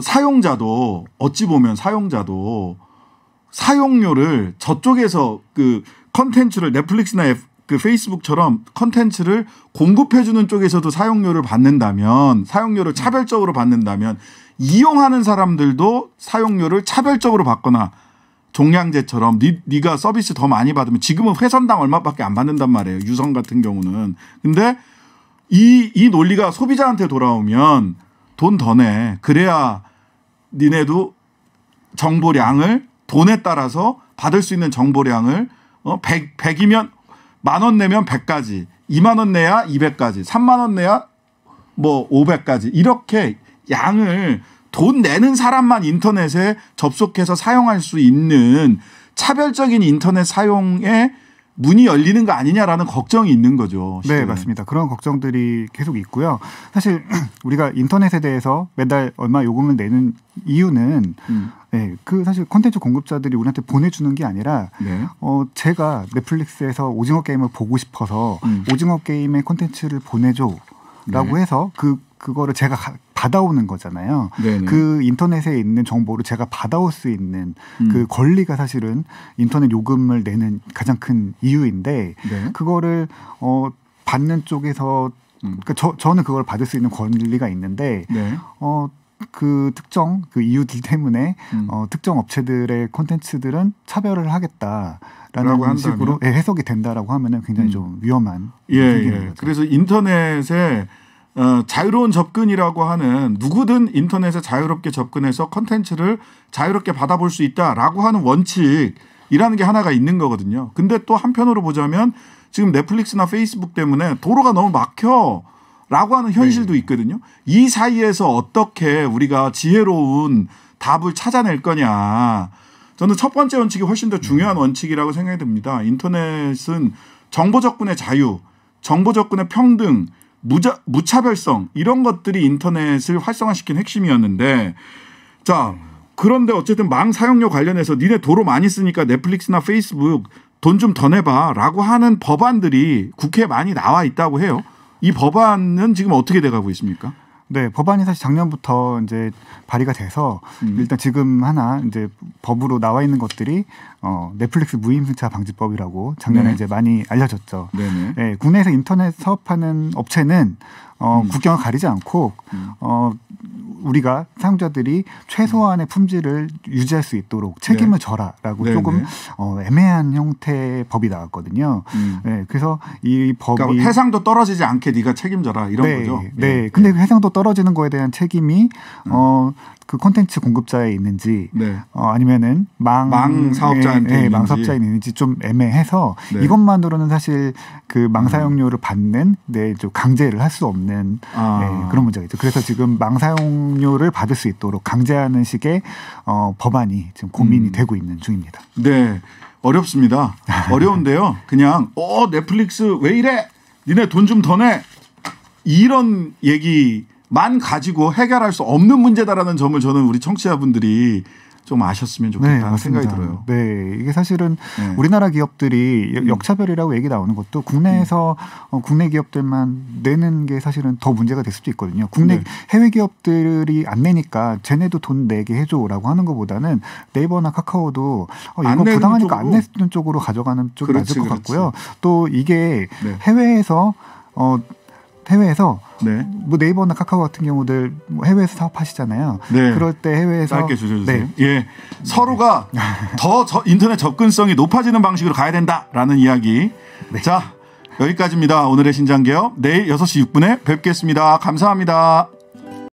사용자도 어찌 보면 사용료를 저쪽에서 그 컨텐츠를 넷플릭스나 그 페이스북처럼 컨텐츠를 공급해주는 쪽에서도 사용료를 차별적으로 받는다면 이용하는 사람들도 사용료를 차별적으로 받거나 종량제처럼 네가 서비스 더 많이 받으면 지금은 회선당 얼마밖에 안 받는단 말이에요. 유선 같은 경우는. 근데 이 논리가 소비자한테 돌아오면 돈 더 내. 그래야 니네도 정보량을 돈에 따라서 받을 수 있는 정보량을 100이면 10,000원 내면 100가지, 20,000원 내야 200가지, 30,000원 내야 뭐 500가지 이렇게 양을 돈 내는 사람만 인터넷에 접속해서 사용할 수 있는 차별적인 인터넷 사용에 문이 열리는 거 아니냐라는 걱정이 있는 거죠. 네, 맞습니다. 그런 걱정들이 계속 있고요. 사실 우리가 인터넷에 대해서 매달 얼마 요금을 내는 이유는 네, 그 사실 콘텐츠 공급자들이 우리한테 보내주는 게 아니라 네. 제가 넷플릭스에서 오징어 게임을 보고 싶어서 오징어 게임의 콘텐츠를 보내줘라고 네. 해서 그거를 제가 받아오는 거잖아요. 네네. 그 인터넷에 있는 정보를 제가 받아올 수 있는 그 권리가 사실은 인터넷 요금을 내는 가장 큰 이유인데 네. 그거를 받는 쪽에서 그러니까 저는 그걸 받을 수 있는 권리가 있는데 네. 그 특정 그 이유들 때문에 특정 업체들의 콘텐츠들은 차별을 하겠다라는 식으로 해석이 된다라고 하면은 굉장히 좀 위험한 예. 그래서 인터넷에 자유로운 접근이라고 하는 누구든 인터넷에 자유롭게 접근해서 컨텐츠를 자유롭게 받아볼 수 있다라고 하는 원칙이라는 게 하나가 있는 거거든요. 근데 또 한편으로 보자면 지금 넷플릭스나 페이스북 때문에 도로가 너무 막혀라고 하는 현실도 있거든요. 이 사이에서 어떻게 우리가 지혜로운 답을 찾아낼 거냐. 저는 첫 번째 원칙이 훨씬 더 중요한 원칙이라고 생각이 듭니다. 인터넷은 정보 접근의 자유, 정보 접근의 평등, 무차별성 이런 것들이 인터넷을 활성화시킨 핵심이었는데 자 그런데 어쨌든 망 사용료 관련해서 니네 도로 많이 쓰니까 넷플릭스나 페이스북 돈 좀 더 내봐라고 하는 법안들이 국회에 많이 나와 있다고 해요. 이 법안은 지금 어떻게 돼가고 있습니까? 네, 법안이 사실 작년부터 이제 발의가 돼서 일단 지금 하나 이제 법으로 나와 있는 것들이 넷플릭스 무임승차 방지법이라고 작년에 네. 이제 많이 알려졌죠. 네, 국내에서 인터넷 사업하는 업체는 국경을 가리지 않고 우리가 사용자들이 최소한의 품질을 유지할 수 있도록 책임을 져라라고 네. 조금 애매한 형태의 법이 나왔거든요. 네, 그래서 이 법이 그러니까 해상도 떨어지지 않게 네가 책임져라 이런 네, 거죠. 네, 근데 그 해상도 떨어지는 거에 대한 책임이 그 콘텐츠 공급자에 있는지 네. 아니면은 망 사업자한테 망 사업자에 있는지 좀 애매해서 네. 이것만으로는 사실 그 망 사용료를 받는 좀 강제를 할 수 없는 네, 그런 문제가 있죠. 그래서 지금 망 사용료를 받을 수 있도록 강제하는 식의 법안이 지금 고민이 되고 있는 중입니다. 네, 어렵습니다. 어려운데요. 그냥 넷플릭스 왜 이래? 니네 돈 좀 더 내. 이런 얘기만 가지고 해결할 수 없는 문제다라는 점을 저는 우리 청취자분들이 좀 아셨으면 좋겠다는 생각이 들어요. 네, 이게 사실은 우리나라 기업들이 역차별이라고 얘기 나오는 것도 국내에서 국내 기업들만 내는 게 사실은 더 문제가 될 수도 있거든요. 국내 해외 기업들이 안 내니까 쟤네도 돈 내게 해줘라고 하는 것보다는 네이버나 카카오도 이거 부당하니까 안 내는 쪽으로 가져가는 쪽이 맞을 것 같고요. 또 이게 해외에서 네. 뭐 네이버나 카카오 같은 경우들 뭐 해외에서 사업하시잖아요. 네. 그럴 때 해외에서 짧게 줄여주세요. 네. 예, 서로가 더 인터넷 접근성이 높아지는 방식으로 가야 된다라는 이야기. 네. 자, 여기까지입니다. 오늘의 신장개업. 내일 6시 6분에 뵙겠습니다. 감사합니다.